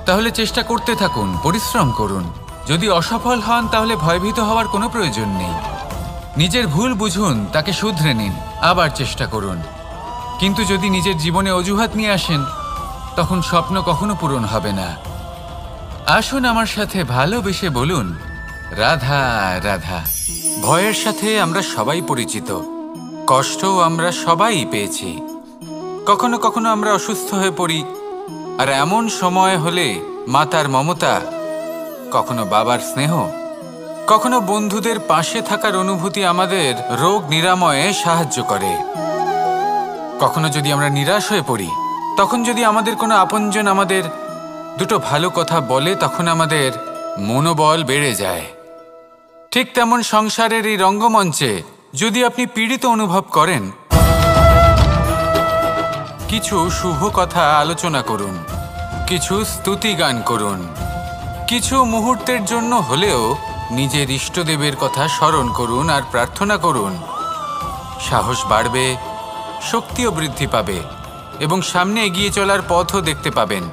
C: তাহলে চেষ্টা করতে থাকুন, পরিশ্রম করুন। যদি অসফল হন তাহলে ভয়ভীত হওয়ার কোনো প্রয়োজন নেই। নিজের ভুল বুঝুন, তাকে শুধরে নিন, আবার চেষ্টা করুন। কিন্তু যদি নিজের জীবনে অজুহাত নিয়ে আসেন তখন স্বপ্ন কখনো পূরণ হবে না। আসুন আমার সাথে ভালোবেসে বলুন, রাধা রাধা। ভয়ের সাথে আমরা সবাই পরিচিত, কষ্টও আমরা সবাই পেয়েছি। কখনো কখনো আমরা অসুস্থ হয়ে পড়ি, আর এমন সময় হলে মাতার মমতা, কখনো বাবার স্নেহ, কখনো বন্ধুদের পাশে থাকার অনুভূতি আমাদের রোগ নিরাময়ে সাহায্য করে। কখনো যদি আমরা নিরাশ হয়ে পড়ি, তখন যদি আমাদের কোনো আপনজন আমাদের দুটো ভালো কথা বলে, তখন আমাদের মনোবল বেড়ে যায়। ঠিক তেমন সংসারের এই রঙ্গমঞ্চে যদি আপনি পীড়িত অনুভব করেন, কিছু শুভ কথা আলোচনা করুন, কিছু স্তুতি গান করুন, কিছু মুহূর্তের জন্য হলেও নিজের ইষ্টদেবের কথা স্মরণ করুন আর প্রার্থনা করুন। সাহস বাড়বে, শক্তিও বৃদ্ধি পাবে এবং সামনে এগিয়ে চলার পথও দেখতে পাবেন।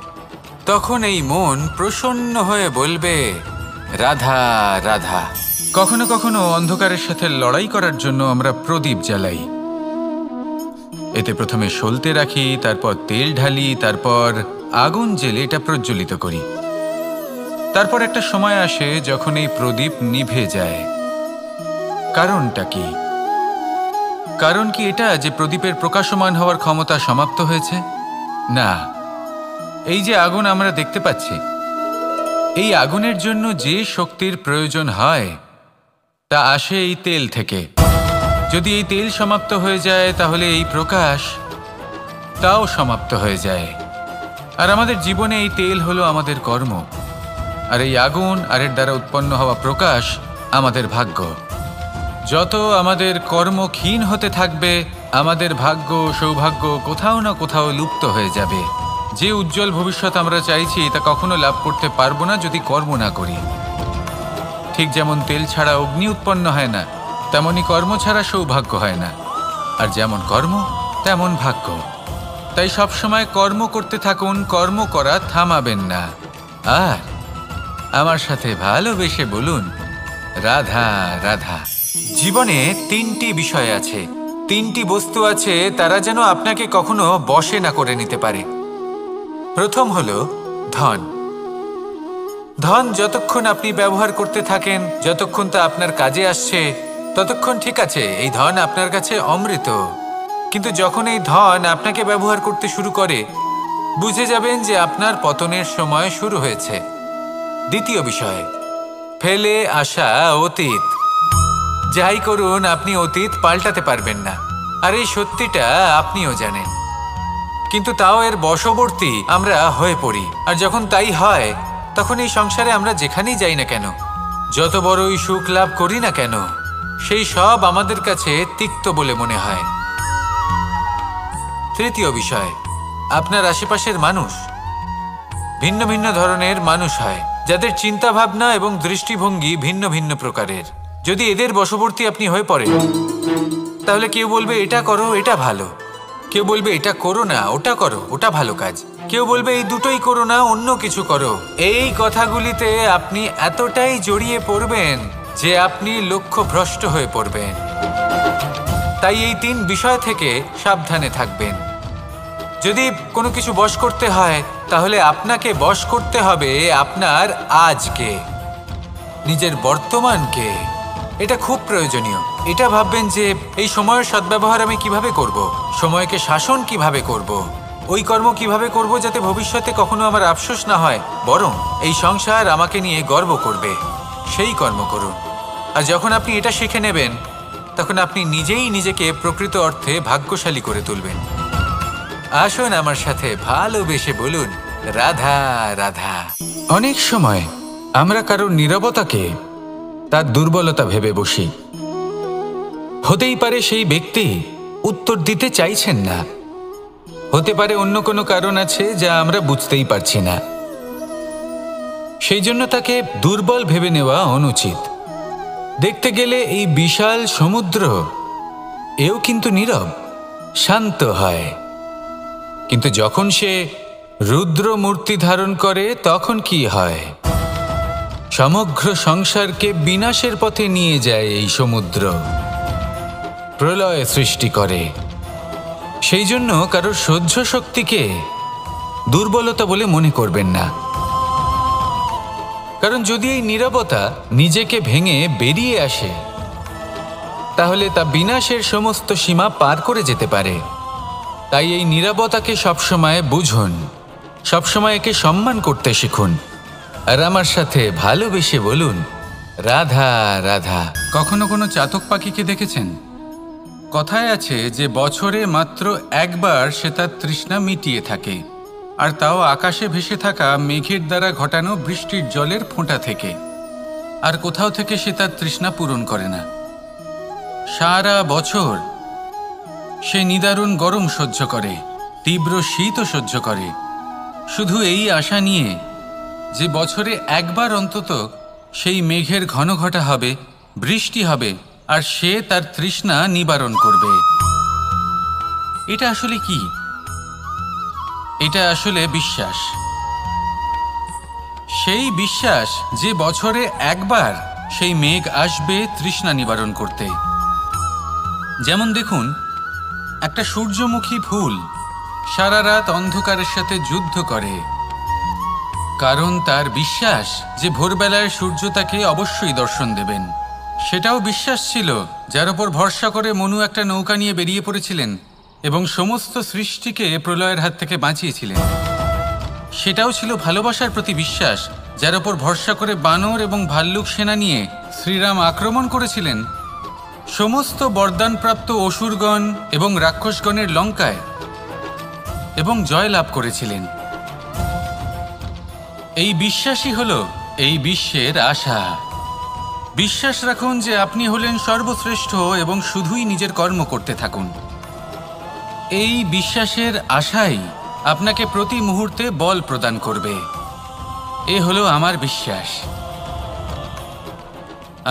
C: তখন এই মন প্রসন্ন হয়ে বলবে, রাধা রাধা। কখনো কখনো অন্ধকারের সাথে লড়াই করার জন্য আমরা প্রদীপ জ্বালাই। এতে প্রথমে সলতে রাখি, তারপর তেল ঢালি, তারপর আগুন জেলে এটা প্রজ্বলিত করি। তারপর একটা সময় আসে যখন এই প্রদীপ নিভে যায়। কারণটা কি? কারণ কি এটা যে প্রদীপের প্রকাশমান হওয়ার ক্ষমতা সমাপ্ত হয়েছে? না, এই যে আগুন আমরা দেখতে পাচ্ছি, এই আগুনের জন্য যে শক্তির প্রয়োজন হয় তা আসে এই তেল থেকে। যদি এই তেল সমাপ্ত হয়ে যায় তাহলে এই প্রকাশ তাও সমাপ্ত হয়ে যায়। আর আমাদের জীবনে এই তেল হলো আমাদের কর্ম, আর এই আগুন আর এর দ্বারা উৎপন্ন হওয়া প্রকাশ আমাদের ভাগ্য। যত আমাদের কর্ম ক্ষীণ হতে থাকবে, আমাদের ভাগ্য সৌভাগ্য কোথাও না কোথাও লুপ্ত হয়ে যাবে। যে উজ্জ্বল ভবিষ্যৎ আমরা চাইছি তা কখনো লাভ করতে পারবো না যদি কর্ম না করি। ঠিক যেমন তেল ছাড়া অগ্নি উৎপন্ন হয় না, তেমনি কর্ম ছাড়া সৌভাগ্য হয় না। আর যেমন কর্ম তেমন ভাগ্য। তাই সবসময় কর্ম করতে থাকুন, কর্ম করা থামাবেন না। আর আমার সাথে ভালোবেসে বলুন, রাধা রাধা। জীবনে তিনটি বিষয় আছে, তিনটি বস্তু আছে, তারা যেন আপনাকে কখনো বশে না করে নিতে পারে। প্রথম হলো ধন। ধন যতক্ষণ আপনি ব্যবহার করতে থাকেন, যতক্ষণ তা আপনার কাজে আসছে, ততক্ষণ ঠিক আছে, এই ধন আপনার কাছে অমৃত। কিন্তু যখন এই ধন আপনাকে ব্যবহার করতে শুরু করে, বুঝে যাবেন যে আপনার পতনের সময় শুরু হয়েছে। দ্বিতীয় বিষয়, ফেলে আসা অতীত। যাই করুন, আপনি অতীত পাল্টাতে পারবেন না, আর এই সত্যিটা আপনিও জানেন। কিন্তু তাও এর বশবর্তী আমরা হয়ে পড়ি। আর যখন তাই হয়, তখন এই সংসারে আমরা যেখানেই যাই না কেন, যত বড়ই সুখ লাভ করি না কেন, সেই সব আমাদের কাছে তিক্ত বলে মনে হয়। তৃতীয় বিষয়, আপনার আশেপাশের মানুষ ভিন্ন ভিন্ন ধরনের মানুষ হয়, যাদের চিন্তা ভাবনা এবং দৃষ্টিভঙ্গি ভিন্ন ভিন্ন প্রকারের। যদি এদের বশবর্তী আপনি হয়ে পড়েন, তাহলে কেউ বলবে এটা করো, এটা ভালো। কেউ বলবে এটা করো না, ওটা করো, ওটা ভালো কাজ। কেউ বলবে এই দুটোই করো না, অন্য কিছু করো। এই কথাগুলিতে আপনি এতটাই জড়িয়ে পড়বেন যে আপনি লক্ষ্যভ্রষ্ট হয়ে পড়বেন। তাই এই তিন বিষয় থেকে সাবধানে থাকবেন। যদি কোনো কিছু বশ করতে হয়, তাহলে আপনাকে বশ করতে হবে আপনার আজকে, নিজের বর্তমানকে। এটা খুব প্রয়োজনীয়। এটা ভাববেন যে এই সময়ের সদ্ব্যবহার আমি কিভাবে করব, সময়কে শাসন কিভাবে করব, ওই কর্ম কিভাবে করব যাতে ভবিষ্যতে কখনো আমার আফসোস না হয়, বরং এই সংসার আমাকে নিয়ে গর্ব করবে, সেই কর্ম করুন। আর যখন আপনি এটা শিখে নেবেন, তখন আপনি নিজেই নিজেকে প্রকৃত অর্থে ভাগ্যশালী করে তুলবেন। আসুন আমার সাথে ভালোবেসে বলুন রাধা রাধা। অনেক সময় আমরা কারোর নীরবতাকে তার দুর্বলতা ভেবে বসি। হতেই পারে সেই ব্যক্তি উত্তর দিতে চাইছেন না, হতে পারে অন্য কোনো কারণ আছে যা আমরা বুঝতেই পারছি না। সেই জন্য তাকে দুর্বল ভেবে নেওয়া অনুচিত। দেখতে গেলে এই বিশাল সমুদ্র এও কিন্তু নীরব, শান্ত হয়। কিন্তু যখন সে রুদ্র মূর্তি ধারণ করে তখন কি হয়? সমগ্র সংসারকে বিনাশের পথে নিয়ে যায় এই সমুদ্র, প্রলয় সৃষ্টি করে। সেই জন্য কারোর সহ্য শক্তিকে দুর্বলতা বলে মনে করবেন না। কারণ যদি এই নীরবতা নিজেকে ভেঙে বেরিয়ে আসে, তাহলে তা বিনাশের সমস্ত সীমা পার করে যেতে পারে। তাই এই নীরবতাকে সবসময় বুঝুন, সবসময় একে সম্মান করতে শিখুন, আর আমার সাথে ভালোবেসে বলুন রাধা রাধা। কখনো কোনো চাতক পাখিকে দেখেছেন? কথায় আছে যে বছরে মাত্র একবার সে তার তৃষ্ণা মিটিয়ে থাকে, আর তাও আকাশে ভেসে থাকা মেঘের দ্বারা ঘটানো বৃষ্টির জলের ফোঁটা থেকে। আর কোথাও থেকে সে তার তৃষ্ণা পূরণ করে না। সারা বছর সে নিদারুণ গরম সহ্য করে, তীব্র শীতও সহ্য করে, শুধু এই আশা নিয়ে যে বছরে একবার অন্তত সেই মেঘের ঘন ঘটা হবে, বৃষ্টি হবে, আর সে তার তৃষ্ণা নিবারণ করবে। এটা আসলে কি? এটা আসলে বিশ্বাস। সেই বিশ্বাস যে বছরে একবার সেই মেঘ আসবে তৃষ্ণা নিবারণ করতে। যেমন দেখুন, একটা সূর্যমুখী ফুল সারা রাত অন্ধকারের সাথে যুদ্ধ করে, কারণ তার বিশ্বাস যে ভোরবেলায় সূর্য তাকে অবশ্যই দর্শন দেবেন। সেটাও বিশ্বাস ছিল যার ওপর ভরসা করে মনু একটা নৌকা নিয়ে বেরিয়ে পড়েছিলেন এবং সমস্ত সৃষ্টিকে প্রলয়ের হাত থেকে বাঁচিয়েছিলেন। সেটাও ছিল ভালোবাসার প্রতি বিশ্বাস, যার ওপর ভরসা করে বানর এবং ভাল্লুক সেনা নিয়ে শ্রীরাম আক্রমণ করেছিলেন সমস্ত বরদানপ্রাপ্ত অসুরগণ এবং রাক্ষসগণের লঙ্কায় এবং জয় লাভ করেছিলেন। এই বিশ্বাসই হলো এই বিশ্বের আশা। বিশ্বাস রাখুন যে আপনি হলেন সর্বশ্রেষ্ঠ এবং শুধুই নিজের কর্ম করতে থাকুন। এই বিশ্বাসের আশাই আপনাকে প্রতি মুহূর্তে বল প্রদান করবে। এ হলো আমার বিশ্বাস।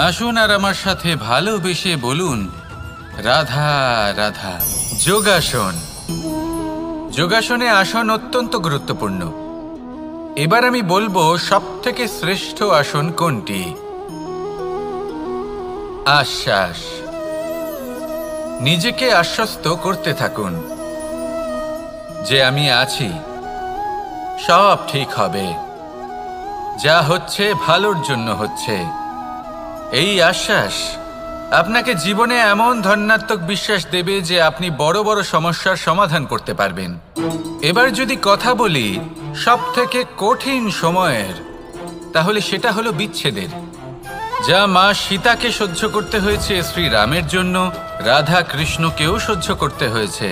C: আসুন আর আমার সাথে ভালোবেসে বলুন রাধা রাধা। যোগাসন। যোগাসনে আসন অত্যন্ত গুরুত্বপূর্ণ। এবার আমি বলবো সবথেকে শ্রেষ্ঠ আসন কোনটি। আশ্বাস। নিজেকে আশ্বস্ত করতে থাকুন যে আমি আছি, সব ঠিক হবে, যা হচ্ছে ভালোর জন্য হচ্ছে। এই আশ্বাস আপনাকে জীবনে এমন ধন্যাত্মক বিশ্বাস দেবে যে আপনি বড় বড় সমস্যার সমাধান করতে পারবেন। এবার যদি কথা বলি সবথেকে কঠিন সময়ের, তাহলে সেটা হলো বিচ্ছেদের। যা মা সীতাকে সহ্য করতে হয়েছে শ্রীরামের জন্য, রাধা কৃষ্ণকেও সহ্য করতে হয়েছে।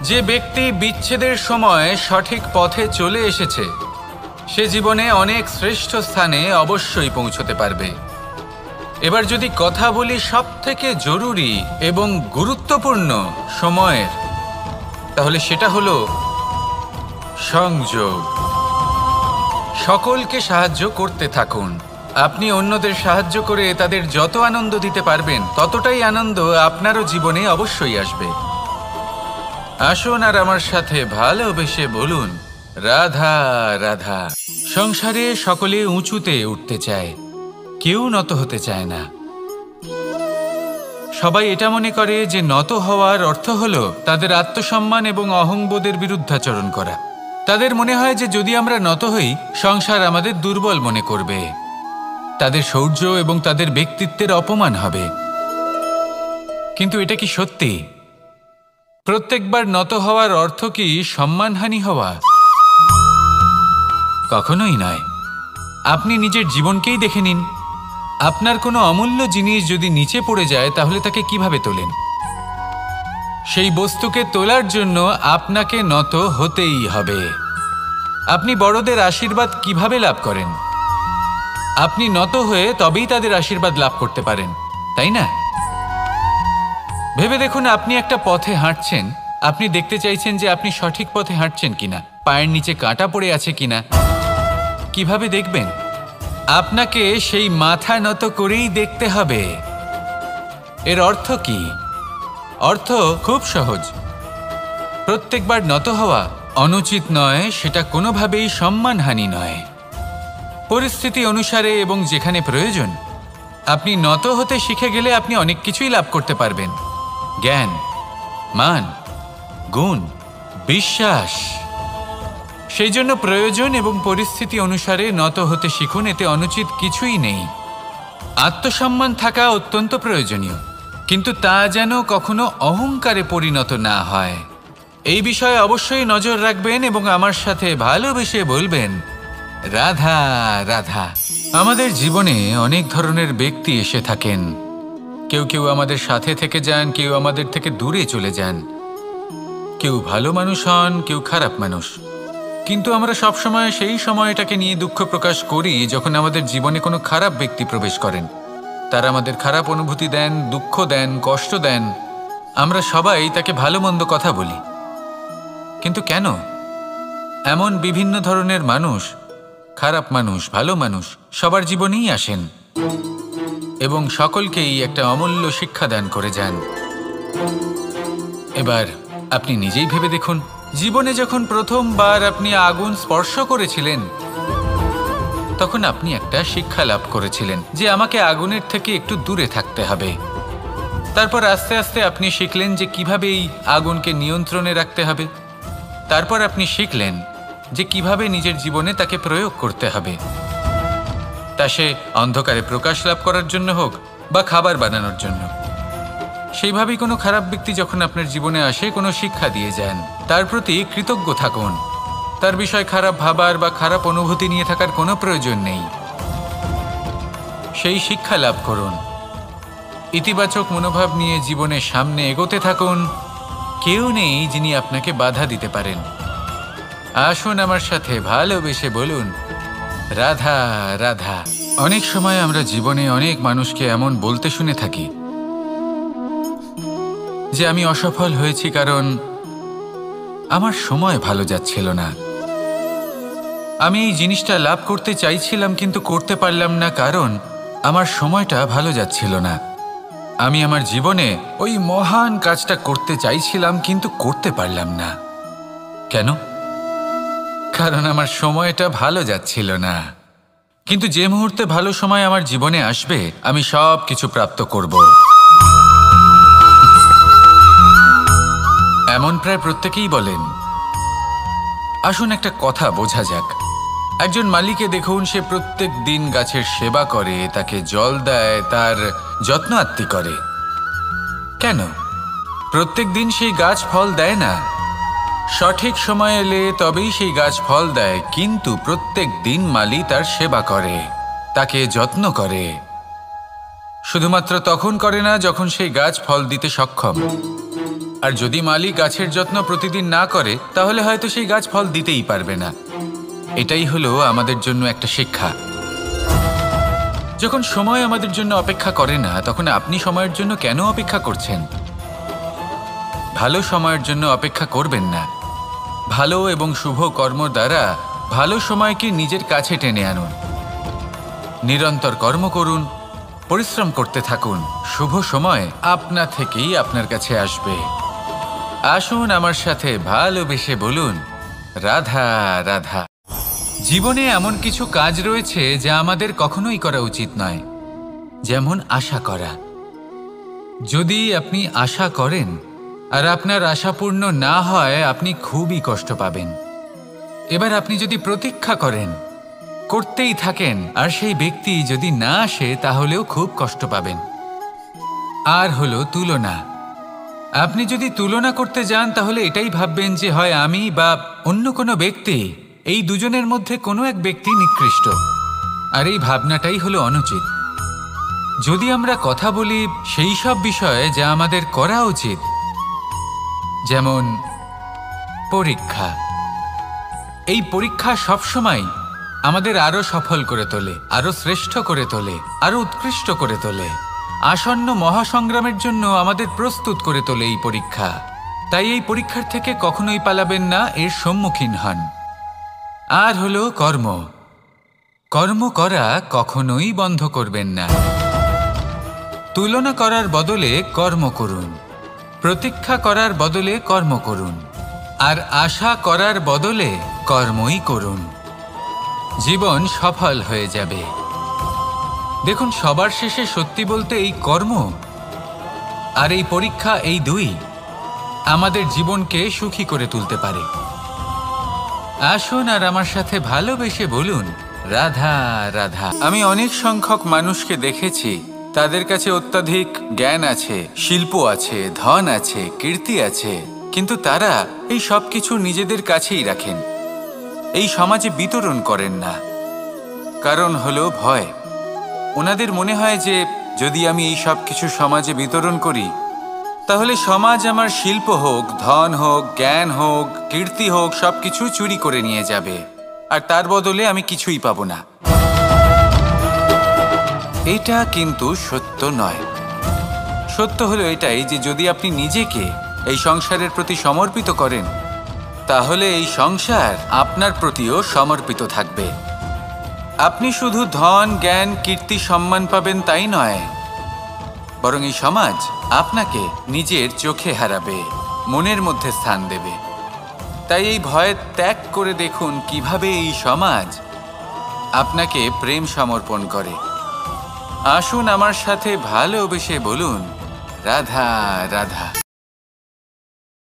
C: যে ব্যক্তি বিচ্ছেদের সময় সঠিক পথে চলে এসেছে, সে জীবনে অনেক শ্রেষ্ঠ স্থানে অবশ্যই পৌঁছতে পারবে। এবার যদি কথা বলি সবথেকে জরুরি এবং গুরুত্বপূর্ণ সময়ের, তাহলে সেটা হলো সংযোগ। সকলকে সাহায্য করতে থাকুন। আপনি অন্যদের সাহায্য করে তাদের যত আনন্দ দিতে পারবেন, ততটাই আনন্দ আপনারও জীবনে অবশ্যই আসবে। আসুন আর আমার সাথে ভালোবেসে বলুন রাধা রাধা। সংসারে সকলে উঁচুতে উঠতে চায়, কেউ নত হতে চায় না। সবাই এটা মনে করে যে নত হওয়ার অর্থ হলো তাদের আত্মসম্মান এবং অহংবোধের বিরুদ্ধাচরণ করা। তাদের মনে হয় যে যদি আমরা নত হই, সংসার আমাদের দুর্বল মনে করবে, তাদের শৌর্য এবং তাদের ব্যক্তিত্বের অপমান হবে। কিন্তু এটা কি সত্যি? প্রত্যেকবার নত হওয়ার অর্থ কি সম্মানহানি হওয়া? কখনোই নয়। আপনি নিজের জীবনকেই দেখে নিন। আপনার কোনো অমূল্য জিনিস যদি নিচে পড়ে যায়, তাহলে তাকে কিভাবে তোলেন? সেই বস্তুকে তোলার জন্য আপনাকে নত হতেই হবে। আপনি বড়দের আশীর্বাদ কিভাবে লাভ করেন? আপনি নত হয়ে তবেই তাদের আশীর্বাদ লাভ করতে পারেন, তাই না? ভেবে দেখুন, আপনি একটা পথে হাঁটছেন, আপনি দেখতে চাইছেন যে আপনি সঠিক পথে হাঁটছেন কিনা, পায়ের নিচে কাঁটা পড়ে আছে কিনা। কিভাবে দেখবেন? আপনাকে সেই মাথা নত করেই দেখতে হবে। এর অর্থ কি? অর্থ খুব সহজ। প্রত্যেকবার নত হওয়া অনুচিত নয়, সেটা কোনোভাবেই সম্মানহানি নয়। পরিস্থিতি অনুসারে এবং যেখানে প্রয়োজন আপনি নত হতে শিখে গেলে আপনি অনেক কিছুই লাভ করতে পারবেন। জ্ঞান, মান, গুণ, বিশ্বাস। সেই জন্য প্রয়োজন এবং পরিস্থিতি অনুসারে নত হতে শিখুন, এতে অনুচিত কিছুই নেই। আত্মসম্মান থাকা অত্যন্ত প্রয়োজনীয়, কিন্তু তা যেন কখনো অহংকারে পরিণত না হয়। এই বিষয়ে অবশ্যই নজর রাখবেন এবং আমার সাথে ভালোবেসে বলবেন, রাধা রাধা। আমাদের জীবনে অনেক ধরনের ব্যক্তি এসে থাকেন। কেউ কেউ আমাদের সাথে থেকে যান, কেউ আমাদের থেকে দূরে চলে যান। কেউ ভালো মানুষ হন, কেউ খারাপ মানুষ। কিন্তু আমরা সবসময় সেই সময়টাকে নিয়ে দুঃখ প্রকাশ করি যখন আমাদের জীবনে কোনো খারাপ ব্যক্তি প্রবেশ করেন। তারা আমাদের খারাপ অনুভূতি দেন, দুঃখ দেন, কষ্ট দেন। আমরা সবাই তাকে ভালো মন্দ কথা বলি। কিন্তু কেন? এমন বিভিন্ন ধরনের মানুষ, খারাপ মানুষ, ভালো মানুষ সবার জীবনেই আসেন এবং সকলকেই একটা অমূল্য শিক্ষা দান করে যান। এবার আপনি নিজেই ভেবে দেখুন, জীবনে যখন প্রথমবার আপনি আগুন স্পর্শ করেছিলেন তখন আপনি একটা শিক্ষা লাভ করেছিলেন যে আমাকে আগুনের থেকে একটু দূরে থাকতে হবে। তারপর আস্তে আস্তে আপনি শিখলেন যে কিভাবে এই আগুনকে নিয়ন্ত্রণে রাখতে হবে। তারপর আপনি শিখলেন যে কিভাবে নিজের জীবনে তাকে প্রয়োগ করতে হবে, তা সে অন্ধকারে প্রকাশ লাভ করার জন্য হোক বা খাবার বানানোর জন্য। সেইভাবেই কোনো খারাপ ব্যক্তি যখন আপনার জীবনে আসে কোনো শিক্ষা দিয়ে যান, তার প্রতি কৃতজ্ঞ থাকুন। তার বিষয় খারাপ ভাবার বা খারাপ অনুভূতি নিয়ে থাকার কোনো প্রয়োজন নেই। সেই শিক্ষা লাভ করুন, ইতিবাচক মনোভাব নিয়ে জীবনের সামনে এগোতে থাকুন। কেউ নেই যিনি আপনাকে বাধা দিতে পারেন। আসুন আমার সাথে ভালোবেসে বলুন, রাধা রাধা। অনেক সময় আমরা জীবনে অনেক মানুষকে এমন বলতে শুনে থাকি যে আমি অসফল হয়েছি কারণ আমার সময় ভালো যাচ্ছিল না। আমি এই জিনিসটা লাভ করতে চাইছিলাম কিন্তু করতে পারলাম না কারণ আমার সময়টা ভালো যাচ্ছিল না। আমি আমার জীবনে ওই মহান কাজটা করতে চাইছিলাম কিন্তু করতে পারলাম না। কেন? কারণ আমার সময়টা ভালো যাচ্ছিল না। কিন্তু যে মুহূর্তে ভালো সময় আমার জীবনে আসবে আমি সব কিছু প্রাপ্ত করব। এমন প্রায় প্রত্যেকেই বলেন। আসুন একটা কথা বোঝা যাক। একজন মালিকে দেখুন, সে প্রত্যেক দিন গাছের সেবা করে, তাকে জল দেয়, তার যত্ন আত্তি করে। কেন? প্রত্যেক দিন সেই গাছ ফল দেয় না। সঠিক সময় এলে তবেই সেই গাছ ফল দেয়, কিন্তু প্রত্যেক দিন মালি তার সেবা করে, তাকে যত্ন করে। শুধুমাত্র তখন করে না যখন সেই গাছ ফল দিতে সক্ষম। আর যদি মালি গাছের যত্ন প্রতিদিন না করে তাহলে হয়তো সেই গাছ ফল দিতেই পারবে না। এটাই হলো আমাদের জন্য একটা শিক্ষা। যখন সময় আমাদের জন্য অপেক্ষা করে না তখন আপনি সময়ের জন্য কেন অপেক্ষা করছেন? ভালো সময়ের জন্য অপেক্ষা করবেন না। ভালো এবং শুভ কর্ম দ্বারা ভালো সময়কে নিজের কাছে টেনে আনুন। নিরন্তর কর্ম করুন, পরিশ্রম করতে থাকুন। শুভ সময় আপনা থেকেই আপনার কাছে আসবে। আসুন আমার সাথে ভালোবেসে বলুন, রাধা রাধা। জীবনে এমন কিছু কাজ রয়েছে যা আমাদের কখনোই করা উচিত নয়, যেমন আশা করা। যদি আপনি আশা করেন আর আপনার আশা পূর্ণ না হয় আপনি খুবই কষ্ট পাবেন। এবার আপনি যদি প্রতীক্ষা করেন, করতেই থাকেন, আর সেই ব্যক্তি যদি না আসে তাহলেও খুব কষ্ট পাবেন। আর হলো তুলনা। আপনি যদি তুলনা করতে যান তাহলে এটাই ভাববেন যে হয় আমি বা অন্য কোনো ব্যক্তি, এই দুজনের মধ্যে কোনো এক ব্যক্তি নিকৃষ্ট। আর এই ভাবনাটাই হলো অনুচিত। যদি আমরা কথা বলি সেই সব বিষয়ে যা আমাদের করা উচিত, যেমন পরীক্ষা। এই পরীক্ষা সবসময় আমাদের আরো সফল করে তোলে, আরো শ্রেষ্ঠ করে তোলে, আরো উৎকৃষ্ট করে তোলে। আসন্ন মহাসংগ্রামের জন্য আমাদের প্রস্তুত করে তোলে এই পরীক্ষা। তাই এই পরীক্ষার থেকে কখনোই পালাবেন না, এর সম্মুখীন হন। আর হলো কর্ম। কর্ম করা কখনোই বন্ধ করবেন না। তুলনা করার বদলে কর্ম করুন, প্রতীক্ষা করার বদলে কর্ম করুন, আর আশা করার বদলে কর্মই করুন। জীবন সফল হয়ে যাবে। দেখুন, সবার শেষে সত্যি বলতে এই কর্ম আর এই পরীক্ষা, এই দুই আমাদের জীবনকে সুখী করে তুলতে পারে। আসুন আর আমার সাথে ভালোবেসে বলুন, রাধা রাধা। আমি অনেক সংখ্যক মানুষকে দেখেছি, তাদের কাছে অত্যাধিক জ্ঞান আছে, শিল্প আছে, ধন আছে, কীর্তি আছে, কিন্তু তারা এই সব কিছু নিজেদের কাছেই রাখেন, এই সমাজে বিতরণ করেন না। কারণ হলো ভয়। ওনাদের মনে হয় যে যদি আমি এই সব কিছু সমাজে বিতরণ করি, তাহলে সমাজ আমার শিল্প হোক, ধন হোক, জ্ঞান হোক, কীর্তি হোক, সবকিছু চুরি করে নিয়ে যাবে, আর তার বদলে আমি কিছুই পাবো না। এটা কিন্তু সত্য নয়। সত্য হলো এটাই যে যদি আপনি নিজেকে এই সংসারের প্রতি সমর্পিত করেন, তাহলে এই সংসার আপনার প্রতিও সমর্পিত থাকবে। আপনি শুধু ধন, জ্ঞান, কীর্তি, সম্মান পাবেন তাই নয়, বরং এই সমাজ আপনাকে নিজের চোখে হারাবে, মনের মধ্যে স্থান দেবে। তাই এই ভয় ত্যাগ করে দেখুন কিভাবে এই সমাজ আপনাকে প্রেম সমর্পণ করে। আসুন আমার সাথে ভালোবেসে বলুন, রাধা রাধা।